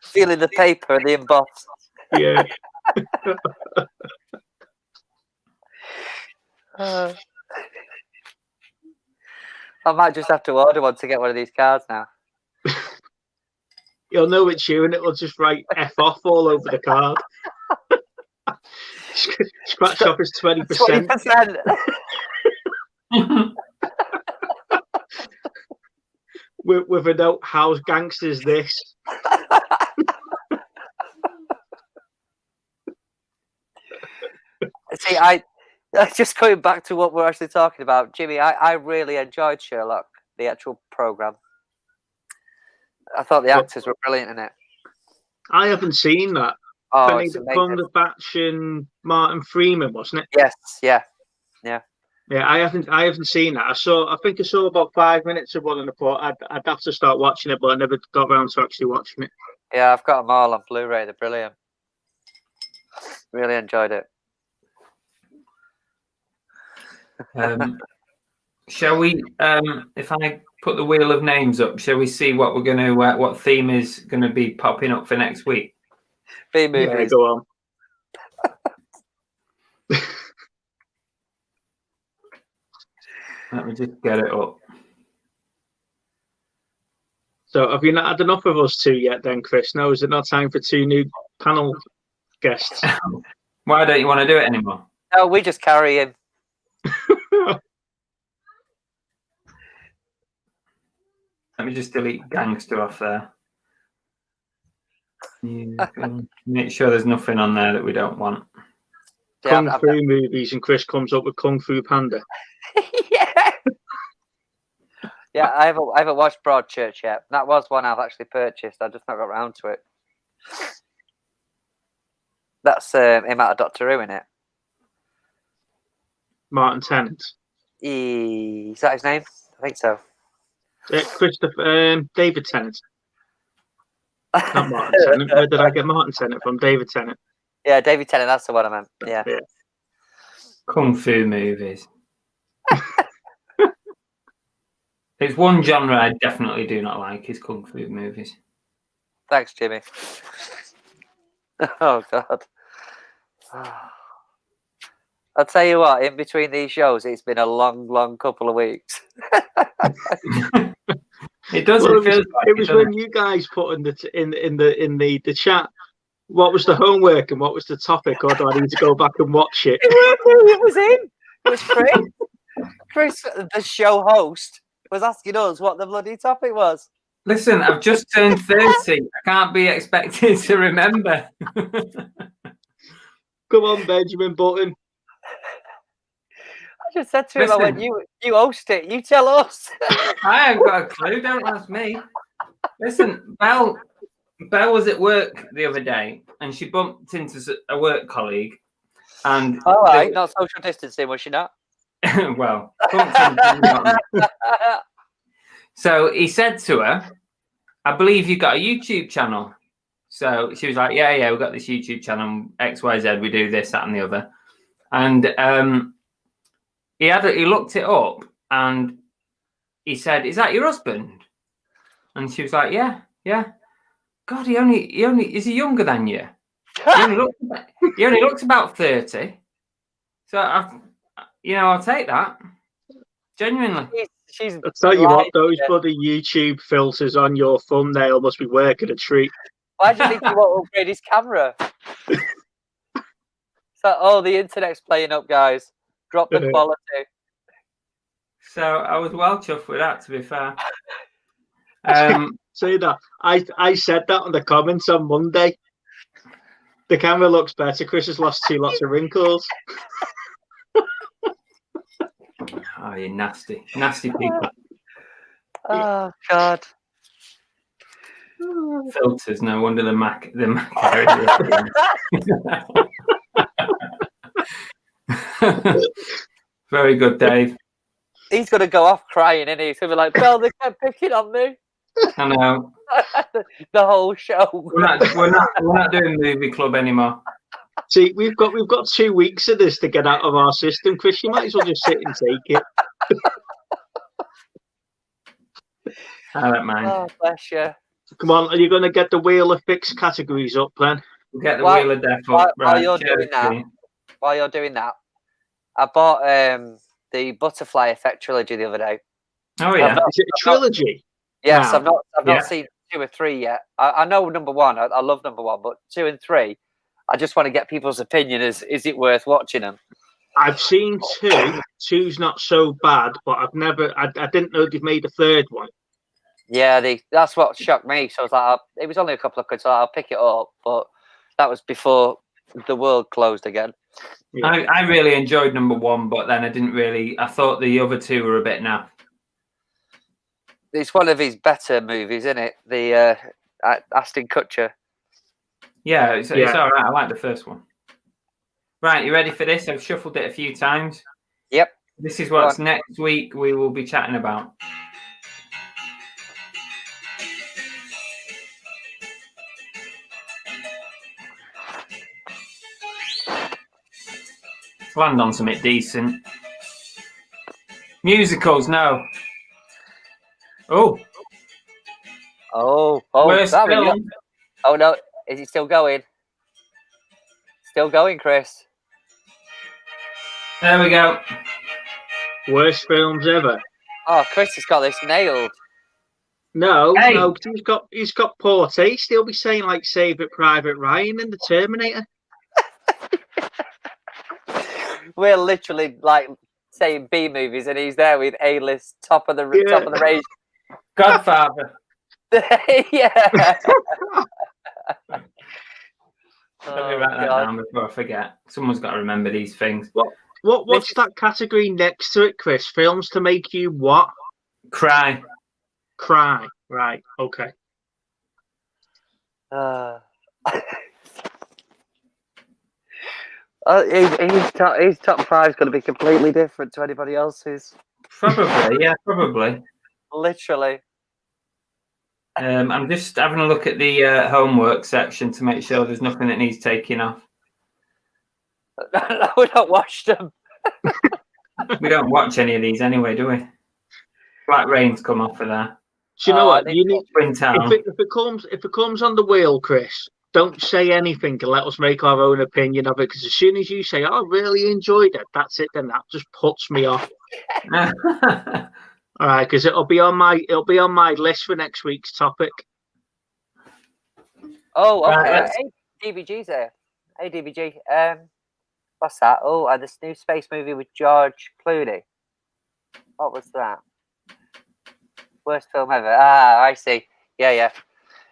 Feeling the paper and the emboss. Yeah. I might just have to order one to get one of these cards now. You'll know it's you and it will just write F off all over the card. Scratch off is 20%. 20%. with a note, how's gangsters this? See, I just going back to what we're actually talking about, Jimmy. I really enjoyed Sherlock, the actual program. I thought the actors were brilliant in it. I haven't seen that. Oh, Benedict Cumberbatch and Martin Freeman, wasn't it? Yes, yeah. Yeah, I haven't seen that. I think I saw about 5 minutes of one, and I thought I'd have to start watching it, but I never got around to actually watching it. Yeah, I've got them all on Blu-ray. They're brilliant. Really enjoyed it. Shall we? If I put the wheel of names up, shall we see what we're going to what theme is going to be popping up for next week? B movies. Yeah, go on. Let me just get it up. So, have you not had enough of us two yet, then, Chris? No, is it not time for 2 new panel guests? Why don't you want to do it anymore? No, we just carry him. Let me just delete Gangster off there. Make sure there's nothing on there that we don't want. Kung Fu movies, and Chris comes up with Kung Fu Panda. Yeah. Yeah, I haven't watched Broadchurch yet. That was one I've actually purchased. I just not got around to it. That's him out of Doctor Who, isn't it? Martin Tennant. Is that his name? I think so. David Tennant. Not Martin Tennant. Where did I get Martin Tennant from? David Tennant. Yeah, David Tennant. That's the one I meant. Yeah. Kung Fu movies. There's one genre I definitely do not like is Kung Fu movies. Thanks, Jimmy. Oh, God. I'll tell you what, in between these shows, it's been a long couple of weeks. It doesn't Well, feel like it was when you guys put in the chat, what was the homework and what was the topic, or do I need to go back and watch it? It was him. It was Chris. Chris, the show host, was asking us what the bloody topic was. Listen, I've just turned 30. I can't be expected to remember. Come on, Benjamin Button. I just said to him, I went, you host it, you tell us. I haven't got a clue, don't ask me. Listen, Belle was at work the other day and she bumped into a work colleague. And all right, not social distancing, was she not? Well, bumped into so he said to her, I believe you got a YouTube channel. So she was like, yeah, we've got this YouTube channel, XYZ, we do this, that, and the other. And he looked it up and he said, is that your husband? And she was like, yeah. God, he only is he younger than you? He only looks about 30. So I'll take that. Genuinely. I'll tell you what, those bloody YouTube filters on your thumbnail must be working a treat. Why do you think he won't upgrade his camera? So, the internet's playing up, guys. Drop the quality. So I was well chuffed with that, to be fair. Say that. I said that on the comments on Monday. The camera looks better. Chris has lost 2 lots of wrinkles. Oh, you nasty people. Oh, God. Filters, no wonder the Mac Very good, Dave. He's going to go off crying, isn't he? He's going to be like, Belle, they kept picking on me. I know. The whole show. We're not doing movie club anymore. See, we've got 2 weeks of this to get out of our system, Chris. You might as well just sit and take it. I don't mind. Oh, bless you. Come on, are you going to get the Wheel of Fix categories up, Glenn? We'll get the Wheel of Death up. While you're doing that, I bought the Butterfly Effect trilogy the other day. Oh yeah, is it a trilogy? Yes, I've not seen 2 or 3 yet. I know number 1. I love number 1, but 2 and 3, I just want to get people's opinion. Is it worth watching them? I've seen 2. 2's not so bad, but I didn't know they've made a 3rd one. Yeah, that's what shocked me. So I was like, it was only a couple of quid, so I'll pick it up. But that was before the world closed again. Yeah. I really enjoyed number 1, but then I thought the other 2 were a bit naff. It's one of his better movies, isn't it? The Ashton Kutcher. Yeah, it's all right. I like the first one. Right, you ready for this? I've shuffled it a few times. Yep. This is what's next week we will be chatting about. Land on something decent. Musicals, no. Oh, Oh, worst there we go. film. Oh no, is it still going? Still going, Chris. There we go. Worst films ever. Oh, Chris has got this nailed. No, Hey. no, 'cause he's got poor taste. He'll be saying like Saving Private Ryan and The Terminator. We're literally like saying B movies, and he's there with A-list top of the range. Godfather. Yeah. Let me write that down before I forget. Someone's got to remember these things. What's that category next to it, Chris? Films to make you what? Cry. Cry. Right. Okay. His top five is going to be completely different to anybody else's. Probably, yeah, probably. Literally. I'm just having a look at the homework section to make sure there's nothing that needs taking off. No, we don't watch them. We don't watch any of these anyway, do we? Black Rain's come off of there. Do you know what? You need Twin Town. if it comes on the wheel, Chris, don't say anything and let us make our own opinion of it. Because as soon as you say, "I really enjoyed it," that's it. Then that just puts me off. All right, because it'll be on my list for next week's topic. Oh, okay. Right, Hey, DBG's there. Hey, DBG. What's that? Oh, this new space movie with George Clooney. What was that? Worst film ever. Ah, I see. Yeah.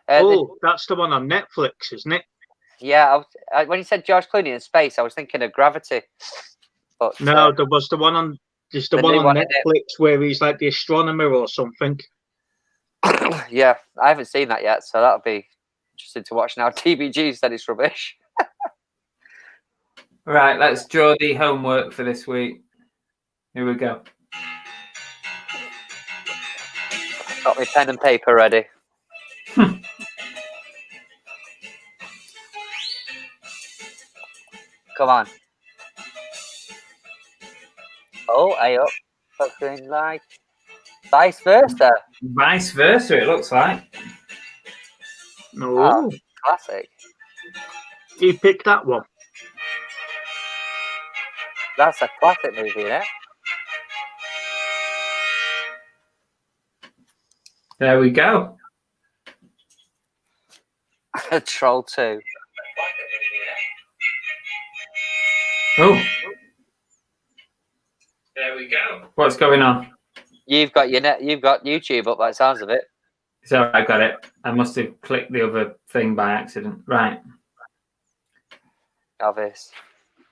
That's the one on Netflix, isn't it? Yeah. When you said George Clooney in space, I was thinking of Gravity. But no, there was the one on. There's the one on Netflix where he's like the astronomer or something. Yeah, I haven't seen that yet, so that'll be interesting to watch now. TBG said it's rubbish. Right, let's draw the homework for this week. Here we go. Got my pen and paper ready. Come on. Oh, I up. Something like vice versa. Vice versa, it looks like. No, Oh, classic. you picked that one. That's a classic movie, yeah. There we go. Troll 2. Oh. There we go. What's going on? You've got YouTube up by the sounds of it. So I got it. I must have clicked the other thing by accident. Right. Obvious.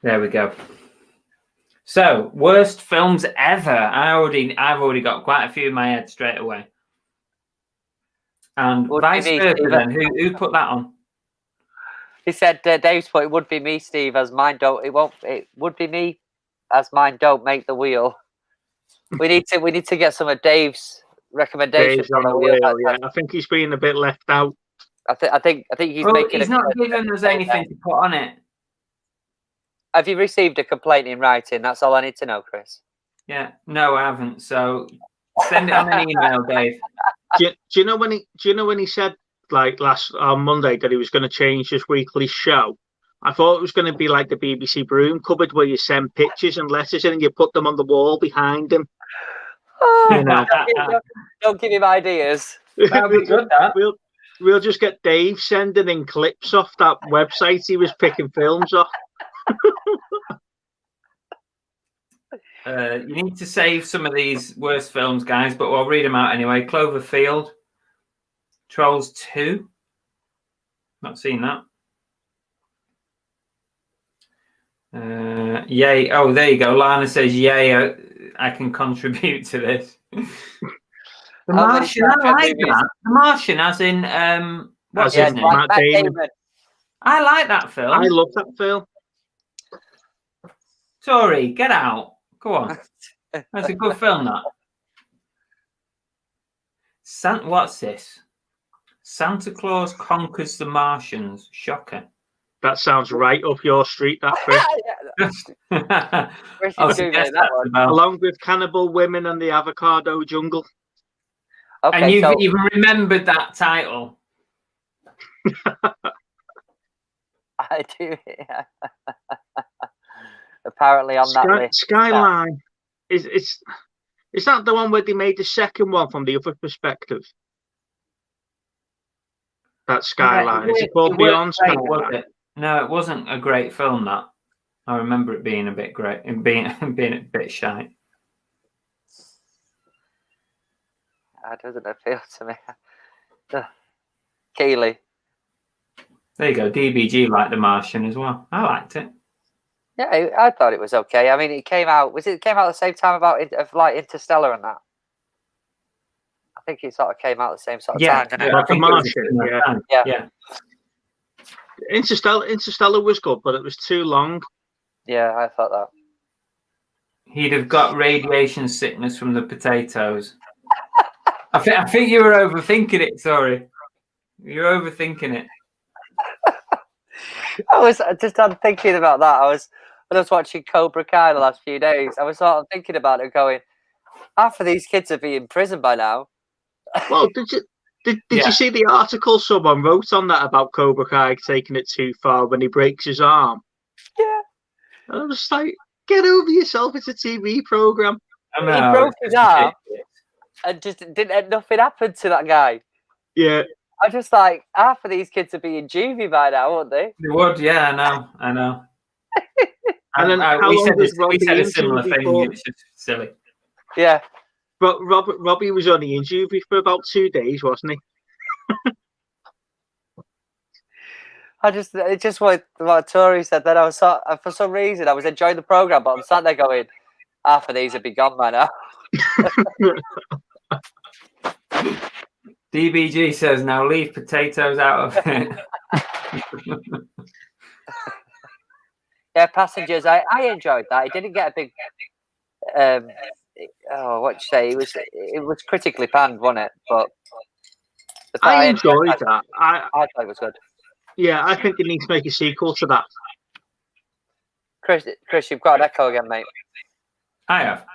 There we go. So, worst films ever. I've already got quite a few in my head straight away. And vice versa then. Who put that on? He said Dave's put it would be me, Steve, as mine don't. It would be me, as mine don't make the wheel. We need to get some of Dave's recommendations on the wheel. Yeah, I think he's being a bit left out. I think he's making. He's not giving us anything to put on it. Have you received a complaint in writing? That's all I need to know, Chris. Yeah, no, I haven't. So send it on an email, Dave. Do you know when he said like on Monday that he was going to change his weekly show? I thought it was going to be like the BBC broom cupboard where you send pictures and letters in and you put them on the wall behind him. You know. Don't give him ideas. That'll be good, that. We'll just get Dave sending in clips off that website he was picking films off. You need to save some of these worst films, guys, but we'll read them out anyway. Cloverfield, Trolls 2. Not seen that. Yay. Oh, there you go. Lana says, yay, I can contribute to this. The Martian, I like that. The Martian, as in, what's his name? Matt Damon. I like that film. I love that film. Tori, get out. Go on. That's a good film, that. What's this? Santa Claus Conquers the Martians. Shocker. That sounds right up your street, that, Chris. Chris Oh, is so doing yes, that that's one. about- Along with Cannibal Women and the Avocado Jungle. Okay, and you've so even remembered that title. I do. Yeah. Apparently on that list. Skyline. Is that the one where they made the second one from the other perspective? That Skyline. Is it called Beyond great, was Skyline? it? No, it wasn't a great film. That I remember it being a bit great and being a bit shite. That doesn't appeal to me. Keeley. There you go. DBG liked The Martian as well. I liked it. Yeah, I thought it was okay. I mean, it came out. It came out at the same time of like Interstellar and that? I think it sort of came out at the same sort of time, didn't it? Like The Martian, Yeah. Interstellar was good, but it was too long. Yeah, I thought that. He'd have got radiation sickness from the potatoes. I think you were overthinking it. Sorry, you're overthinking it. I was just thinking about that. When I was watching Cobra Kai the last few days, I was sort of thinking about it, going, half of these kids would be in prison by now. Well, did you see the article someone wrote on that about Cobra Kai taking it too far when he breaks his arm? Yeah. And I was like, get over yourself. It's a TV program. I He know, broke it's his arm ridiculous. and just nothing happened to that guy. Yeah. I just like, half of these kids would be in juvie by now, wouldn't they? They would, yeah, I know. And then how we long said, was we Robbie said a in similar juvie thing. for? It's just silly. Yeah. But Robbie was only in juvie for about 2 days, wasn't he? It just what Tori said. Then I was for some reason I was enjoying the program, but I'm sat there going, half of these would be gone by now. DBG says now leave potatoes out of it. Yeah, Passengers. I enjoyed that. It didn't get a big. What you say? It was critically panned, wasn't it? But I enjoyed that. I thought it was good. Yeah, I think they need to make a sequel to that. Chris, you've got an echo again, mate. I have.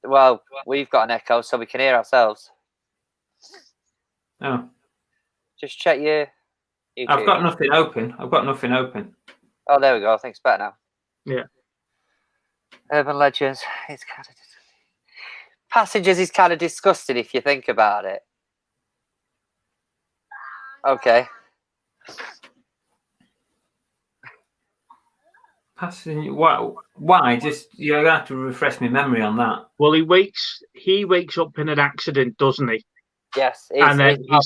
Well, we've got an echo, so we can hear ourselves. Oh, Just check your YouTube. I've got nothing open. Oh, there we go. I think it's better now. Yeah. Urban Legends. It's kind of Passengers is kind of disgusting if you think about it. Okay. Passing. Why? Just you're gonna have to refresh my memory on that. Well, he wakes up in an accident, doesn't he? Yes. And then he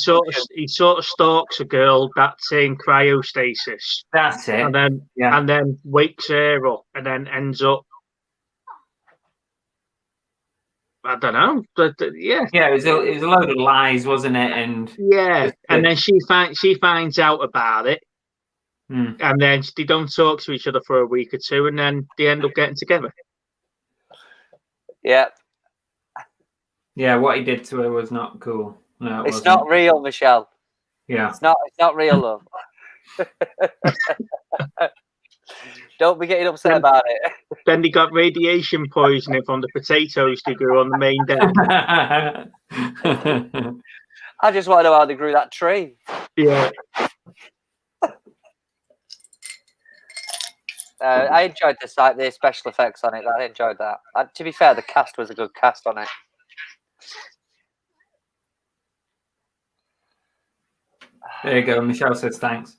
sort of stalks a girl that's in cryostasis. That's it. And then wakes her up, and then ends up. I don't know, but yeah. Yeah, it was a load of lies, wasn't it? And yeah, and then she finds out about it, and then they don't talk to each other for a week or two, and then they end up getting together. Yeah. Yeah, what he did to her was not cool. No, it's not real, Michelle. Yeah, it's not real love. Don't be getting upset about it. Then they got radiation poisoning from the potatoes they grew on the main deck. I just want to know how they grew that tree. Yeah. I enjoyed the special effects on it. I enjoyed that. To be fair, the cast was a good cast on it. There you go. Michelle says thanks.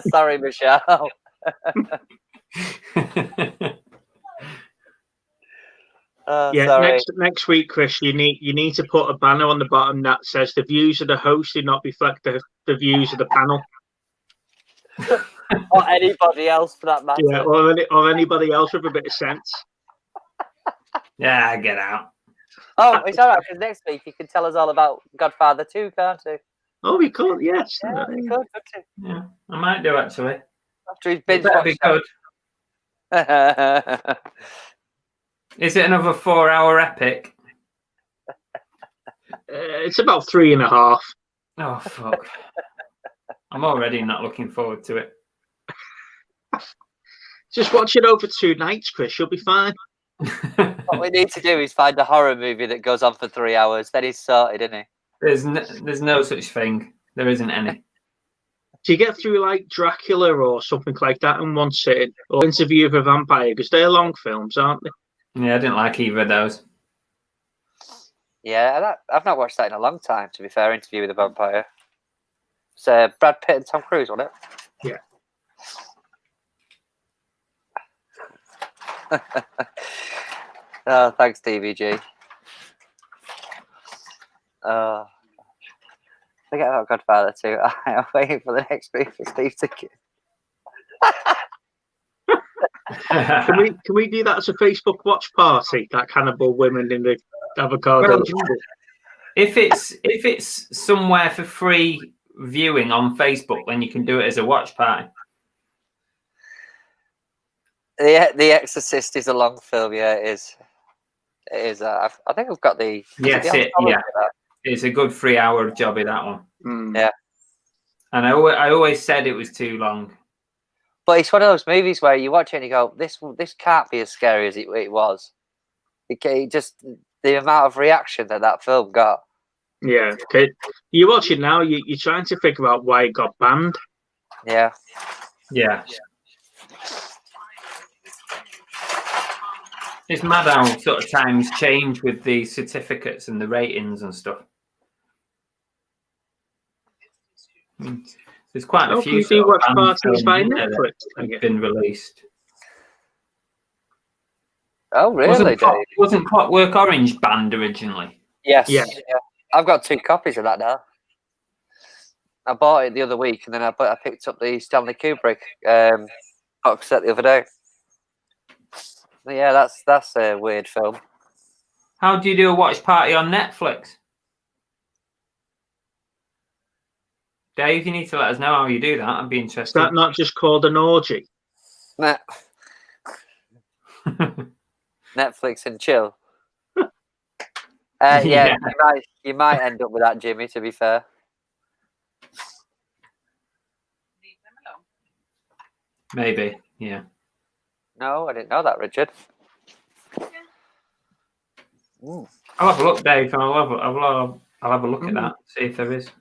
Sorry, Michelle. Yeah, next week, Chris, you need to put a banner on the bottom that says the views of the host do not reflect the views of the panel. Or anybody else for that matter. Yeah, or anybody else with a bit of sense. Yeah, get out. Oh, it's all right, because next week you can tell us all about Godfather 2, can't you? Oh, we could, yes. Yeah, we could, couldn't you? Yeah, I might do actually. After he's been That'd be good. Is it another 4-hour epic? It's about 3.5. Oh fuck! I'm already not looking forward to it. Just watch it over 2 nights, Chris. You'll be fine. What we need to do is find a horror movie that goes on for 3 hours. Then he's sorted, isn't he? There's no such thing. There isn't any. Do you get through like Dracula or something like that in one sitting? Or Interview with a Vampire? Because they're long films, aren't they? Yeah, I didn't like either of those. Yeah, I've not watched that in a long time, to be fair. Interview with a Vampire. It's Brad Pitt and Tom Cruise, wasn't it? Yeah. Oh, thanks, DVG. Forget about Godfather 2. I'm waiting for the next movie for Steve to get. Can we do that as a Facebook watch party? That cannibal women in the avocado. Well, if it's somewhere for free viewing on Facebook, then you can do it as a watch party. The Exorcist is a long film. Yeah, it is. It is. I think I've got the. Yes, it's a good 3 hour jobby, that one. Mm. Yeah. And I always said it was too long. But it's one of those movies where you watch it and you go, "This can't be as scary as it was." It just the amount of reaction that film got. Yeah, okay. You watch it now. You're trying to figure out why it got banned. Yeah. Yeah. It's mad how sort of times change with the certificates and the ratings and stuff. There's quite a few. You do watch parties by Netflix that have been released. Oh, really, Dave? Wasn't Clockwork Orange banned originally? Yes. Yeah. I've got 2 copies of that now. I bought it the other week, and then I picked up the Stanley Kubrick box set the other day. Yeah, that's a weird film. How do you do a watch party on Netflix? Dave, you need to let us know how you do that. I'd be interested. Is that not just called an orgy? Nah. Netflix and chill. Yeah, you might end up with that, Jimmy, to be fair. Maybe, yeah. No, I didn't know that, Richard. I'll have a look, Dave. I'll have a look at that. See if there is.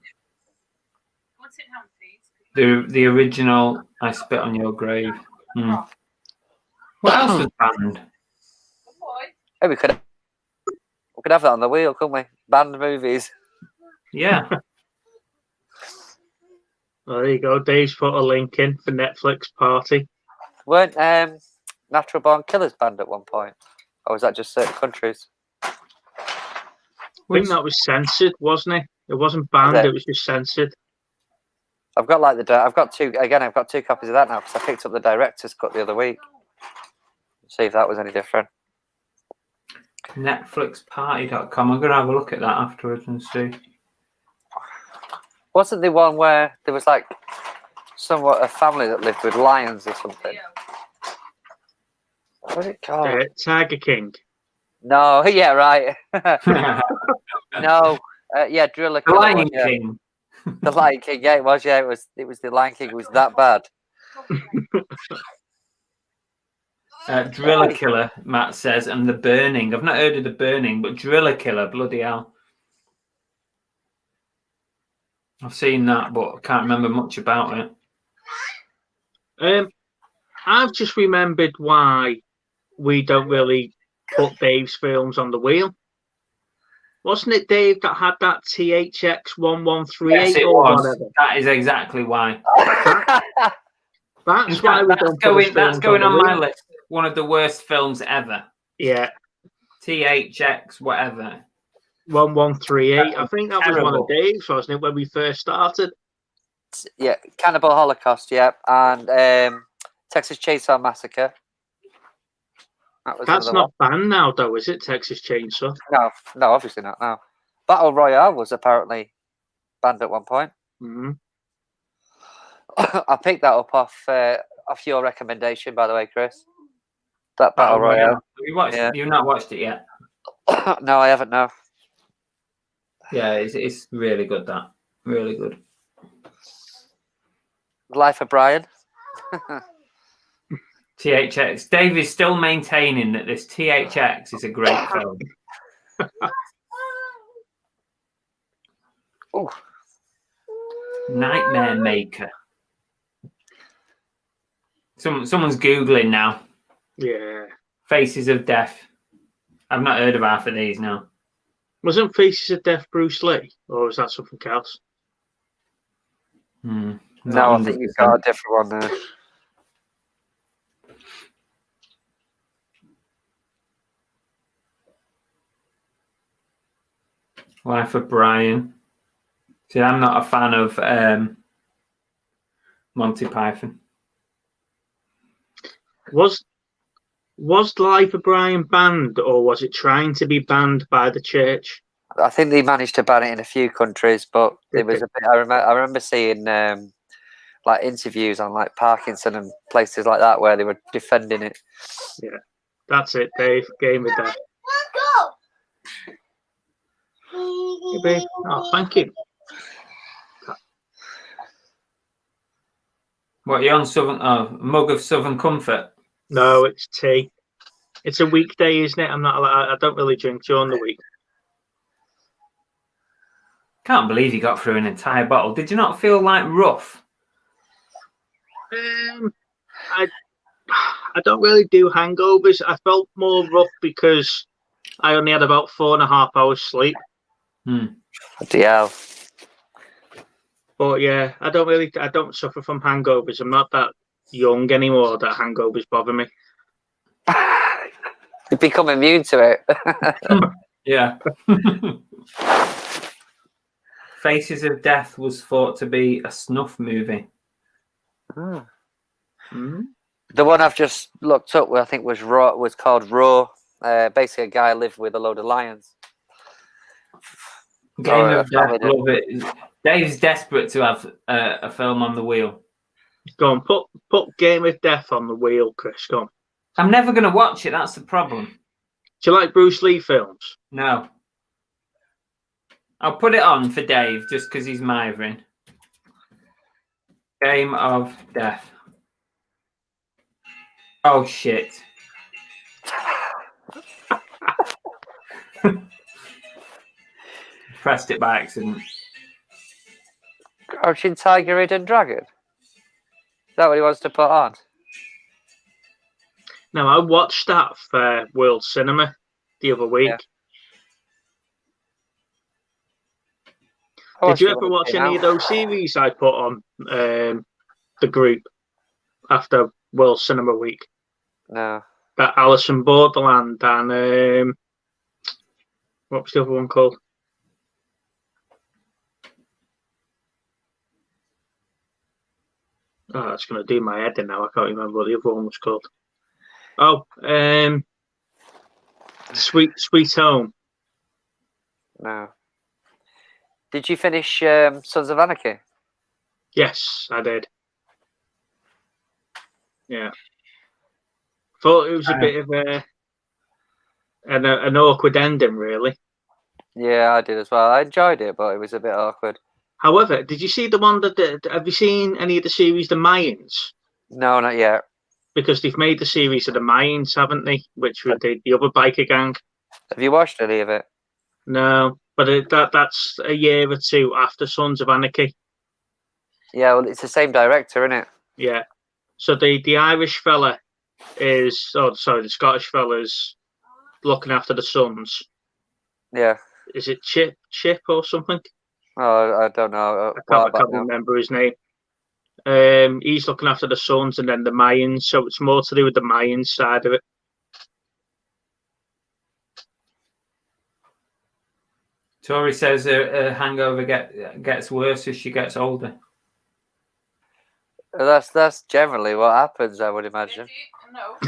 What's it now, please? The original I Spit on Your Grave. What else was banned? Hey, we could have that on the wheel, couldn't we? Banned movies. Yeah. Well, there you go. Dave's put a link in for Netflix party. Weren't Natural Born Killers banned at one point? Or was that just certain countries? I think that was censored, wasn't it? It wasn't banned, it was just censored. I've got I've got 2 copies of that now because I picked up the director's cut the other week. See if that was any different. Netflixparty.com. I'm going to have a look at that afterwards and see. Wasn't the one where there was like somewhat a family that lived with lions or something? What was it called? Tiger King. No, yeah, right. No, yeah, Driller The Killer. Lion King. The Lion King, yeah, it was. Yeah, it was the Lion King. It was that bad. Driller Killer, Matt says, and The Burning. I've not heard of The Burning, but Driller Killer, bloody hell. I've seen that, but I can't remember much about it. I've just remembered why we don't really put Dave's films on the wheel. Wasn't it Dave that had that THX1138? Yes, it was. Whatever? That is exactly why. That's why we don't put his that's going on my list. One of the worst films ever. Yeah. THX, whatever. 1138. I think that was one of Dave's, wasn't it, when we first started? Yeah, Cannibal Holocaust, yeah, and Texas Chainsaw Massacre. That's not banned now, though, is it? Texas Chainsaw? No, obviously not. No, Battle Royale was apparently banned at one point. Mm-hmm. I picked that up off your recommendation, by the way, Chris. That Battle Royale. You've not watched it yet? No, I haven't. No. Yeah, it's really good. That really good. Life of Brian. THX. Dave is still maintaining that this THX is a great film. Ooh. Nightmare Maker. Someone's Googling now. Yeah. Faces of Death. I've not heard of half of these now. Wasn't Faces of Death Bruce Lee? Or was that something else? No, I think you've got a different one there. Life of Brian. See, I'm not a fan of Monty Python. Was Life of Brian banned, or was it trying to be banned by the church? I think they managed to ban it in a few countries, but it was a bit. I remember seeing like interviews on like Parkinson and places like that where they were defending it. Yeah, that's it, Dave. Game of Death. Hey, babe. Oh, thank you. What, you on Southern? Oh, mug of Southern Comfort. No, it's tea. It's a weekday, isn't it? I don't really drink during the week. Can't believe you got through an entire bottle. Did you not feel like rough? I don't really do hangovers. I felt more rough because I only had about 4.5 hours sleep. DL. But yeah, I don't suffer from hangovers. I'm not that young anymore that hangovers bother me. You become immune to it. Yeah. Faces of Death was thought to be a snuff movie. The one I've just looked up, I think was called Raw. Basically, a guy lived with a load of lions. Game of Death, love it. Dave's desperate to have a film on the wheel. Go on, put Game of Death on the wheel, Chris. Go on. I'm never going to watch it. That's the problem. Do you like Bruce Lee films? No. I'll put it on for Dave just because he's mithering. Game of Death. Oh, shit. Pressed it by accident. Crouching Tiger, Hidden Dragon. Is that what he wants to put on? No, I watched that for World Cinema the other week. Yeah. Did you ever watch any of those series I put on the group after World Cinema Week? No. That Alice in Borderland and what was the other one called? Oh, that's going to do my head in now. I can't remember what the other one was called. Oh, Sweet Home. No. Did you finish Sons of Anarchy? Yes, I did. Yeah. Thought it was a bit of an awkward ending, really. Yeah, I did as well. I enjoyed it, but it was a bit awkward. However, did you see the one have you seen any of the series The Mayans? No, not yet. Because they've made the series of The Mayans, haven't they? Which were the other biker gang. Have you watched any of it? No, but that's a year or two after Sons of Anarchy. Yeah, well, it's the same director, isn't it? Yeah. So the Irish fella the Scottish fella's looking after the sons. Yeah. Is it Chip or something? Oh, I don't know. I can't remember his name. He's looking after the sons and then the Mayans, so it's more to do with the Mayans side of it. Tori says her hangover gets worse as she gets older. That's generally what happens, I would imagine. No.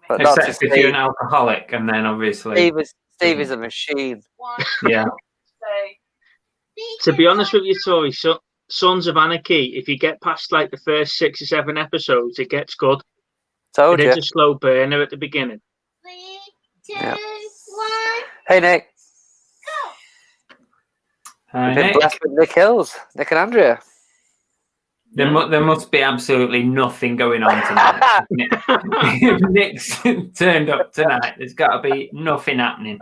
But not to Except if you're an alcoholic, and then obviously Steve is a machine. Yeah. To be honest with you, Tori, Sons of Anarchy, if you get past like the first 6 or 7 episodes, it gets good. Told you. It's a slow burner at the beginning. 3, 2, Yeah. 1. Hey, Nick. Hi, We've been Nick. blessed with Nick Hills. Nick and Andrea. There must be absolutely nothing going on tonight. If Nick's turned up tonight, there's got to be nothing happening.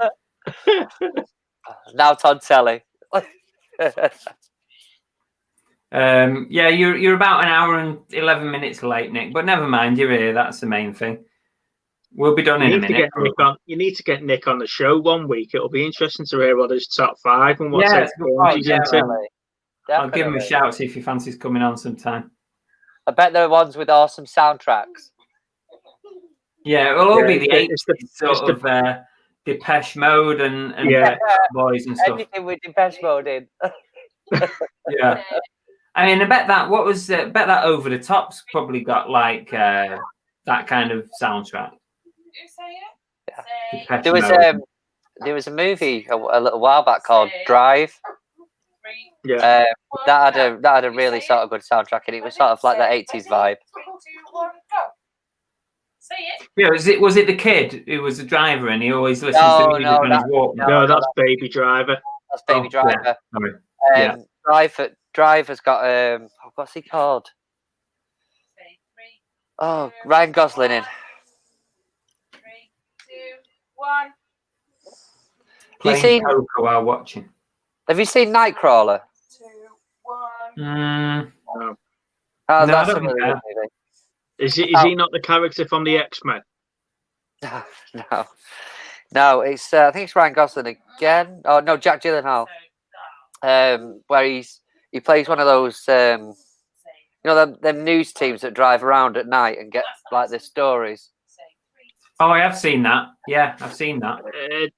Now it's on telly. Yeah, you're about an hour and 11 minutes late, Nick, but never mind, you're here. That's the main thing. We'll be done in a minute. You need to get Nick on the show one week. It'll be interesting to hear what his top 5 and what he's into. I'll give him a shout, see if he fancies coming on sometime. I bet they're ones with awesome soundtracks. Yeah, it'll all be the 80s, Depeche Mode and Boys and stuff. Anything with Depeche Mode in. Yeah. I mean, I bet that Over the Top's probably got like that kind of soundtrack. Yeah. There was a movie a little while back called Drive. Yeah. That had a really sort of good soundtrack, and it was sort of like that 80s vibe. Yeah, was it the kid who was the driver and he always listens to music on his walk? No, that's Baby Driver. That's Baby Driver. Yeah. Drive has got what's he called? Oh, Ryan Gosling in. 3, 2, 1. Playing poker while watching. Have you seen Nightcrawler? 2, 1. No. Oh, No, that's I a don't really think good movie. Is he not the character from the X-Men? No. It's I think it's Ryan Gosling again. Oh no, Jack Gyllenhaal. Where he plays one of those them news teams that drive around at night and get like their stories. Oh, I have seen that. Yeah, I've seen that.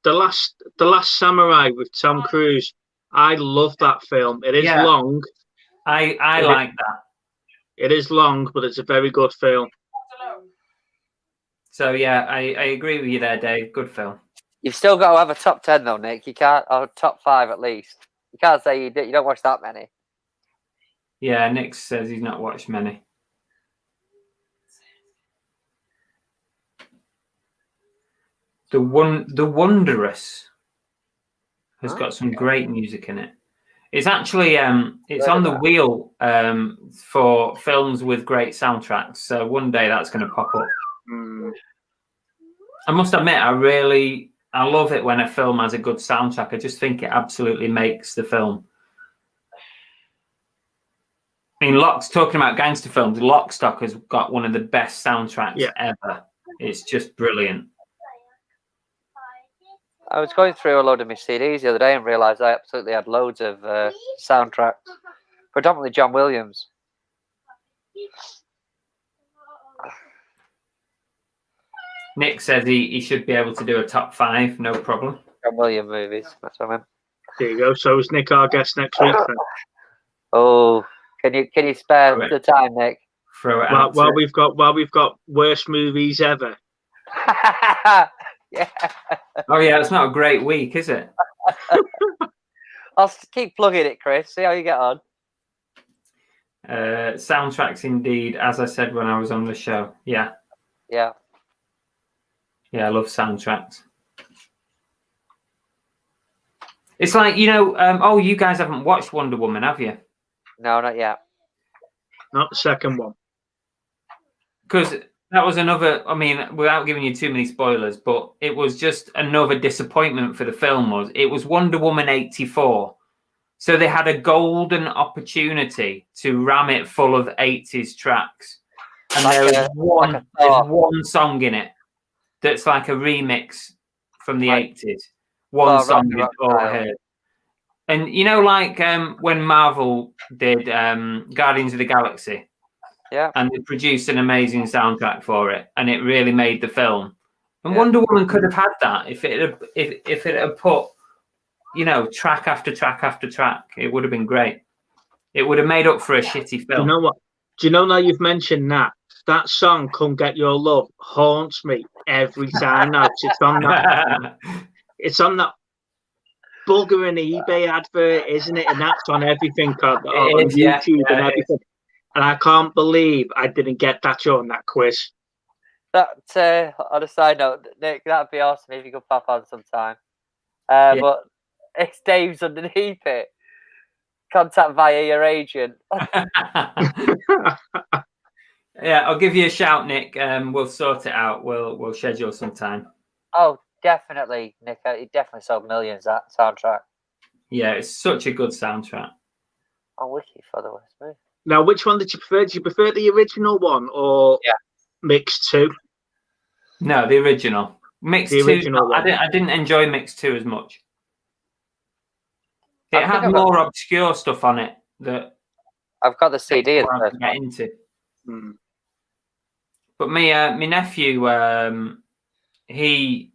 The Last Samurai with Tom Cruise. I love that film. It is long. I like that. It is long, but it's a very good film. So yeah, I agree with you there, Dave. Good film. You've still got to have a top 10 though, Nick. You can't, or top 5 at least. You can't say you don't watch that many. Yeah, Nick says he's not watched many. The Wondrous has got some great music in it. It's actually it's on the wheel for films with great soundtracks. So one day that's going to pop up. I must admit, I love it when a film has a good soundtrack. I just think it absolutely makes the film. I mean, talking about gangster films, Lock, Stock has got one of the best soundtracks ever. It's just brilliant. I was going through a load of my CDs the other day and realised I absolutely had loads of soundtracks, predominantly John Williams. Nick says he should be able to do a top 5, no problem. John Williams movies, that's what I meant. There you go. So is Nick our guest next week then? Oh, can you spare the time, Nick? Throw it out. While we've got worst movies ever. Yeah. Oh yeah, it's not a great week, is it? I'll keep plugging it, Chris. See how you get on. Soundtracks indeed, as I said when I was on the show. Yeah. Yeah. Yeah, I love soundtracks. It's like, you guys haven't watched Wonder Woman, have you? No, not yet. Not the second one. Because that was another, I mean, without giving you too many spoilers, but it was just another disappointment for the film. It was Wonder Woman 84. So they had a golden opportunity to ram it full of 80s tracks. And there's one song in it that's like a remix from the 80s. One song is all I heard. And when Marvel did Guardians of the Galaxy, and they produced an amazing soundtrack for it, and it really made the film. And Wonder Woman could have had that if it had put, track after track after track. It would have been great. It would have made up for a shitty film. You know what? Do you know now you've mentioned that? That song, Come Get Your Love, haunts me every time now. It's on that bugger and eBay advert, isn't it? And that's on everything on YouTube and everything. And I can't believe I didn't get that on that quiz. That on a side note, Nick, that'd be awesome if you could pop on sometime. But it's Dave's underneath it. contact via your agent. Yeah, I'll give you a shout, Nick. We'll sort it out. We'll schedule some time. Oh, definitely, Nick. It definitely sold millions, that soundtrack. Yeah, it's such a good soundtrack. Oh, wiki for the West Move. Now, which one did you prefer? Did you prefer the original one or Mix 2? No, the original. Mix The 2. original one. I didn't enjoy Mix 2 as much. It I think had more obscure stuff on it that I've got the CD of the I first could get into. Mm. But my nephew, he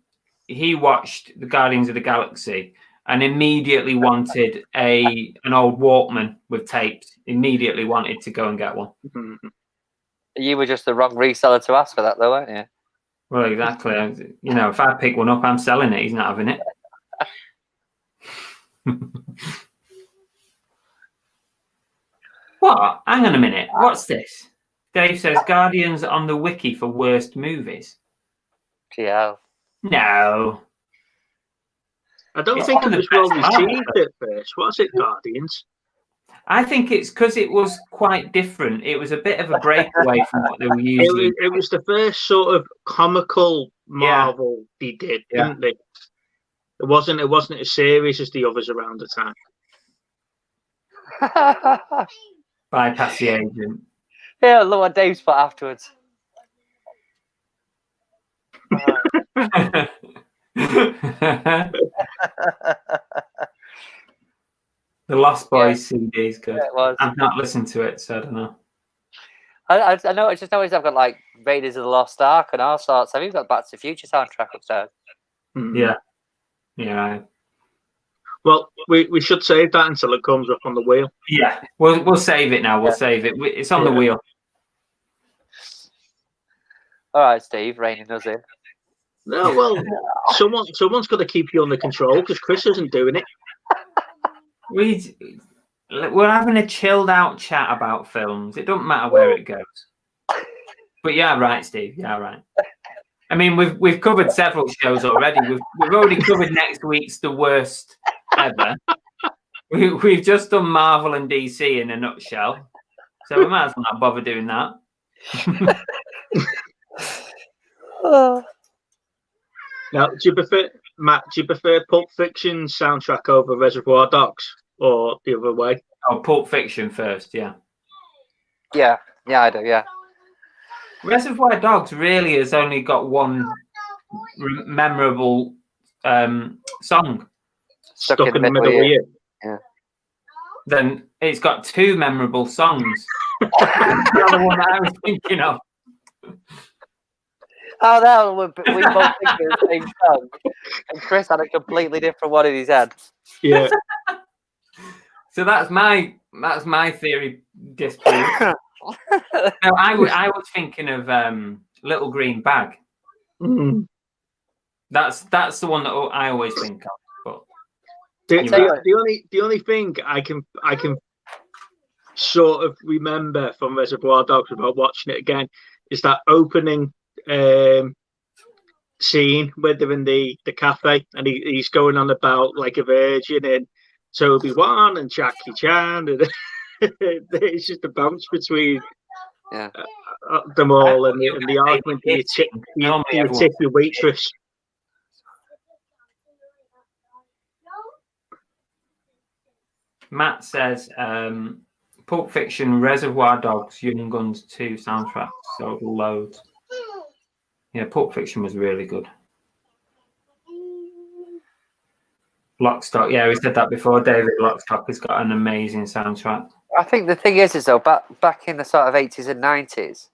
watched the Guardians of the Galaxy and immediately wanted an old Walkman with tapes. Immediately wanted to go and get one. Mm. You were just the wrong reseller to ask for that, though, weren't you? Well, exactly. You know, if I pick one up, I'm selling it. He's not having it. What? Hang on a minute. What's this? Dave says Guardians on the wiki for worst movies. Yeah. No. I don't It's think one it of was the well best received at first. Was it, Guardians? I think it's because it was quite different. It was a bit of a breakaway from what they were usually. It was the first sort of comical Marvel they did, didn't they? It wasn't as serious as the others around the time. Bypass the agent. Yeah, look what Dave's put afterwards. The Lost Boys CD is good. Yeah, it was. I've not listened to it, so I don't know. I know. I just noticed I've got like Raiders of the Lost Ark and all sorts. Have you got Back to the Future soundtrack upstairs? Yeah. Yeah. Well, we should save that until it comes up on the wheel. Yeah. We'll save it now. We'll save it. It's on the wheel. All right, Steve, reining us in. No, well, someone's got to keep you under control because Chris isn't doing it. We're having a chilled out chat about films. It doesn't matter where it goes. But yeah, right, Steve. Yeah, right. I mean, we've covered several shows already. We've already covered next week's The Worst Ever. We've just done Marvel and DC in a nutshell. So we might as well not bother doing that. Now, do you prefer Pulp Fiction soundtrack over Reservoir Dogs or the other way? Oh, Pulp Fiction first, yeah. Yeah, I do, yeah. Reservoir Dogs really has only got one memorable song. Stuck in the middle of you. Yeah. Then it's got two memorable songs. That's the other one that I was thinking of. Oh, no, we both think the same song. And Chris had a completely different one in his head. Yeah. So that's my theory disproved. No, I was thinking of Little Green Bag. Mm-hmm. That's the one that I always think of. But the only thing I can sort of remember from Reservoir Dogs about watching it again is that opening scene where they're in the cafe and he's going on about like a virgin and Toby Wan and Jackie Chan and it's just a bounce between them all and the argument do you tip your waitress. Matt says Pulp Fiction, Reservoir Dogs, Young Guns 2 soundtracks sold loads. Yeah, Pulp Fiction was really good. Lockstock, yeah, we said that before. David Lockstock has got an amazing soundtrack. I think the thing is though, back in the sort of 80s and 90s,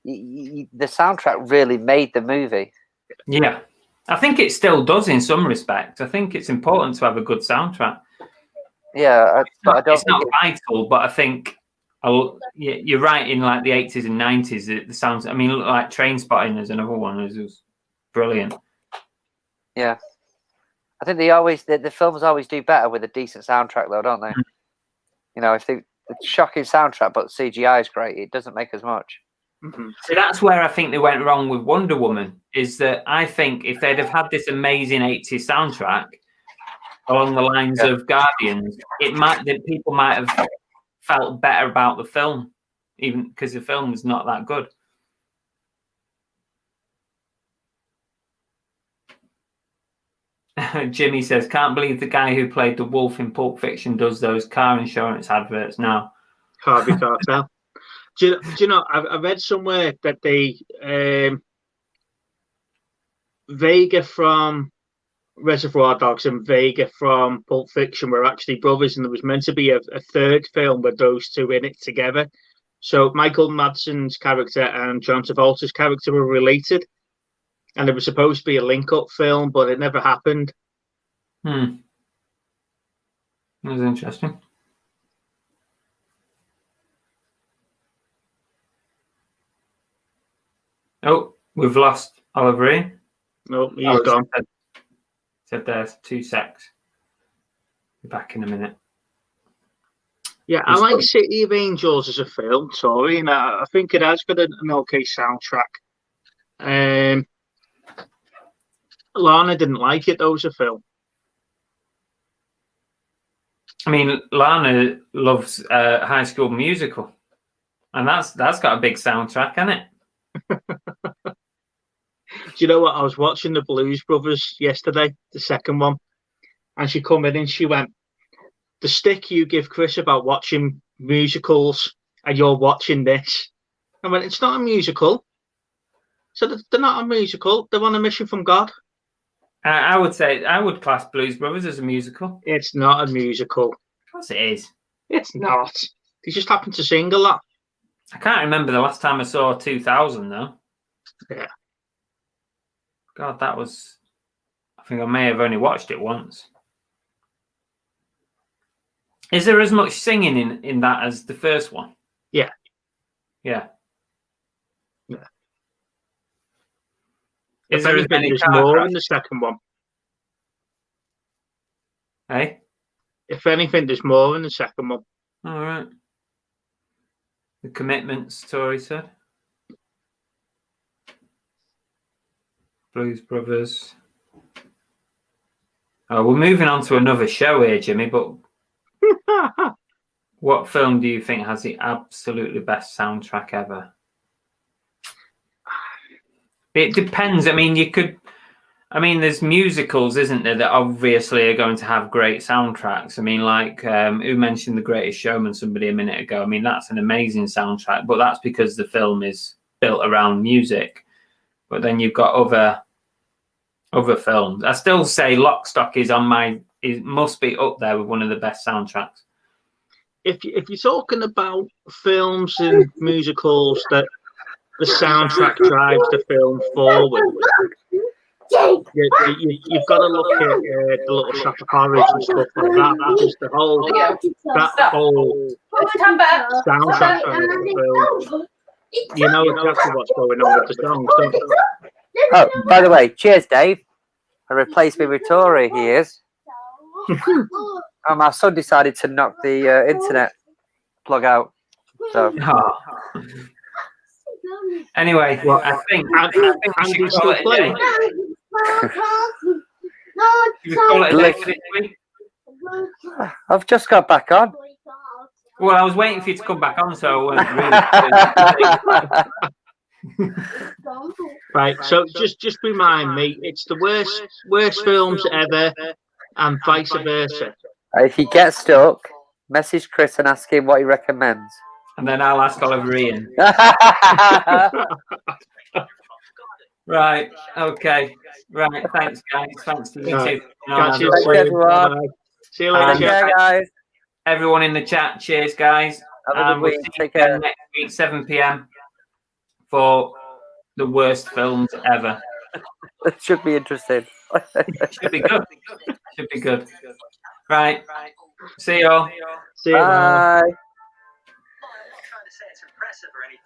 the soundtrack really made the movie. Yeah. I think it still does in some respects. I think it's important to have a good soundtrack. Yeah, it's not vital, but I think you're right. In like the 80s and 90s, the sounds. I mean, like Trainspotting is another one. It was brilliant. Yeah, I think the films always do better with a decent soundtrack, though, don't they? Mm-hmm. You know, if the shocking soundtrack, but CGI is great, it doesn't make as much. Mm-hmm. So that's where I think they went wrong with Wonder Woman. Is that I think if they'd have had this amazing 80s soundtrack, along the lines of Guardians, people might have felt better about the film, even because the film was not that good. Jimmy says, "Can't believe the guy who played the wolf in Pulp Fiction does those car insurance adverts now." Harvey Keitel. Do you know? I read somewhere that they Vega from Reservoir Dogs and Vega from Pulp Fiction were actually brothers, and there was meant to be a third film with those two in it together. So Michael Madsen's character and John Travolta's character were related, and it was supposed to be a link-up film, but it never happened. That was interesting. Oh, we've lost Oliver Ian. No, he's gone. Said there's 2 secs. Be back in a minute. Yeah, I like City of Angels as a film, Tori, and I think it has got an okay soundtrack. Lana didn't like it though as a film. I mean, Lana loves High School Musical, and that's got a big soundtrack, hasn't it? Do you know what? I was watching the Blues Brothers yesterday, the second one, and she come in and she went, "The stick you give Chris about watching musicals, and you're watching this." I went, "It's not a musical." So they're not a musical. They're on a mission from God. I would say I would class Blues Brothers as a musical. It's not a musical. Of course it is. It's not. They just happen to sing a lot. I can't remember the last time I saw 2000 though. Yeah. God, that was. I think I may have only watched it once. Is there as much singing in that as the first one? Yeah. Yeah. Yeah. Is there as many there's car more crashes? in the second one? Hey? If anything, there's more in the second one. All right. The commitments, Tori said. Blues Brothers. Oh, we're moving on to another show here, Jimmy, but what film do you think has the absolutely best soundtrack ever? It depends. I mean, there's musicals, isn't there, that obviously are going to have great soundtracks. I mean, like, who mentioned The Greatest Showman, somebody a minute ago? I mean, that's an amazing soundtrack, but that's because the film is built around music. But then you've got other films. I still say Lock, Stock must be up there with one of the best soundtracks. If you're talking about films and musicals that the soundtrack drives the film forward, you've got to look at the Little Shop of Horrors and stuff like that. Because the whole soundtrack of the film, you know exactly what's going on with the songs, don't you? Oh, by the way, cheers, Dave. I replaced me with Tori. He is. My son decided to knock the internet plug out. So. Oh. Anyway, Well, I think Andy's still playing. I've just got back on. Well, I was waiting for you to come back on, so I wasn't really. Right, so just remind me, it's the worst films ever, and vice versa. If he gets stuck, message Chris and ask him what he recommends. And then I'll ask Oliver Ian. Right. Okay. Right. Thanks, guys. Thanks to you too. Catch you Thanks, soon. everyone. Bye. See you later. Take care, guys. Everyone in the chat, cheers, guys. Have a good We'll week. see Take you again care. next week, 7 p.m. for the worst films ever. It should be interesting. Should be good. Should be good. Right. See you all. See you. Bye.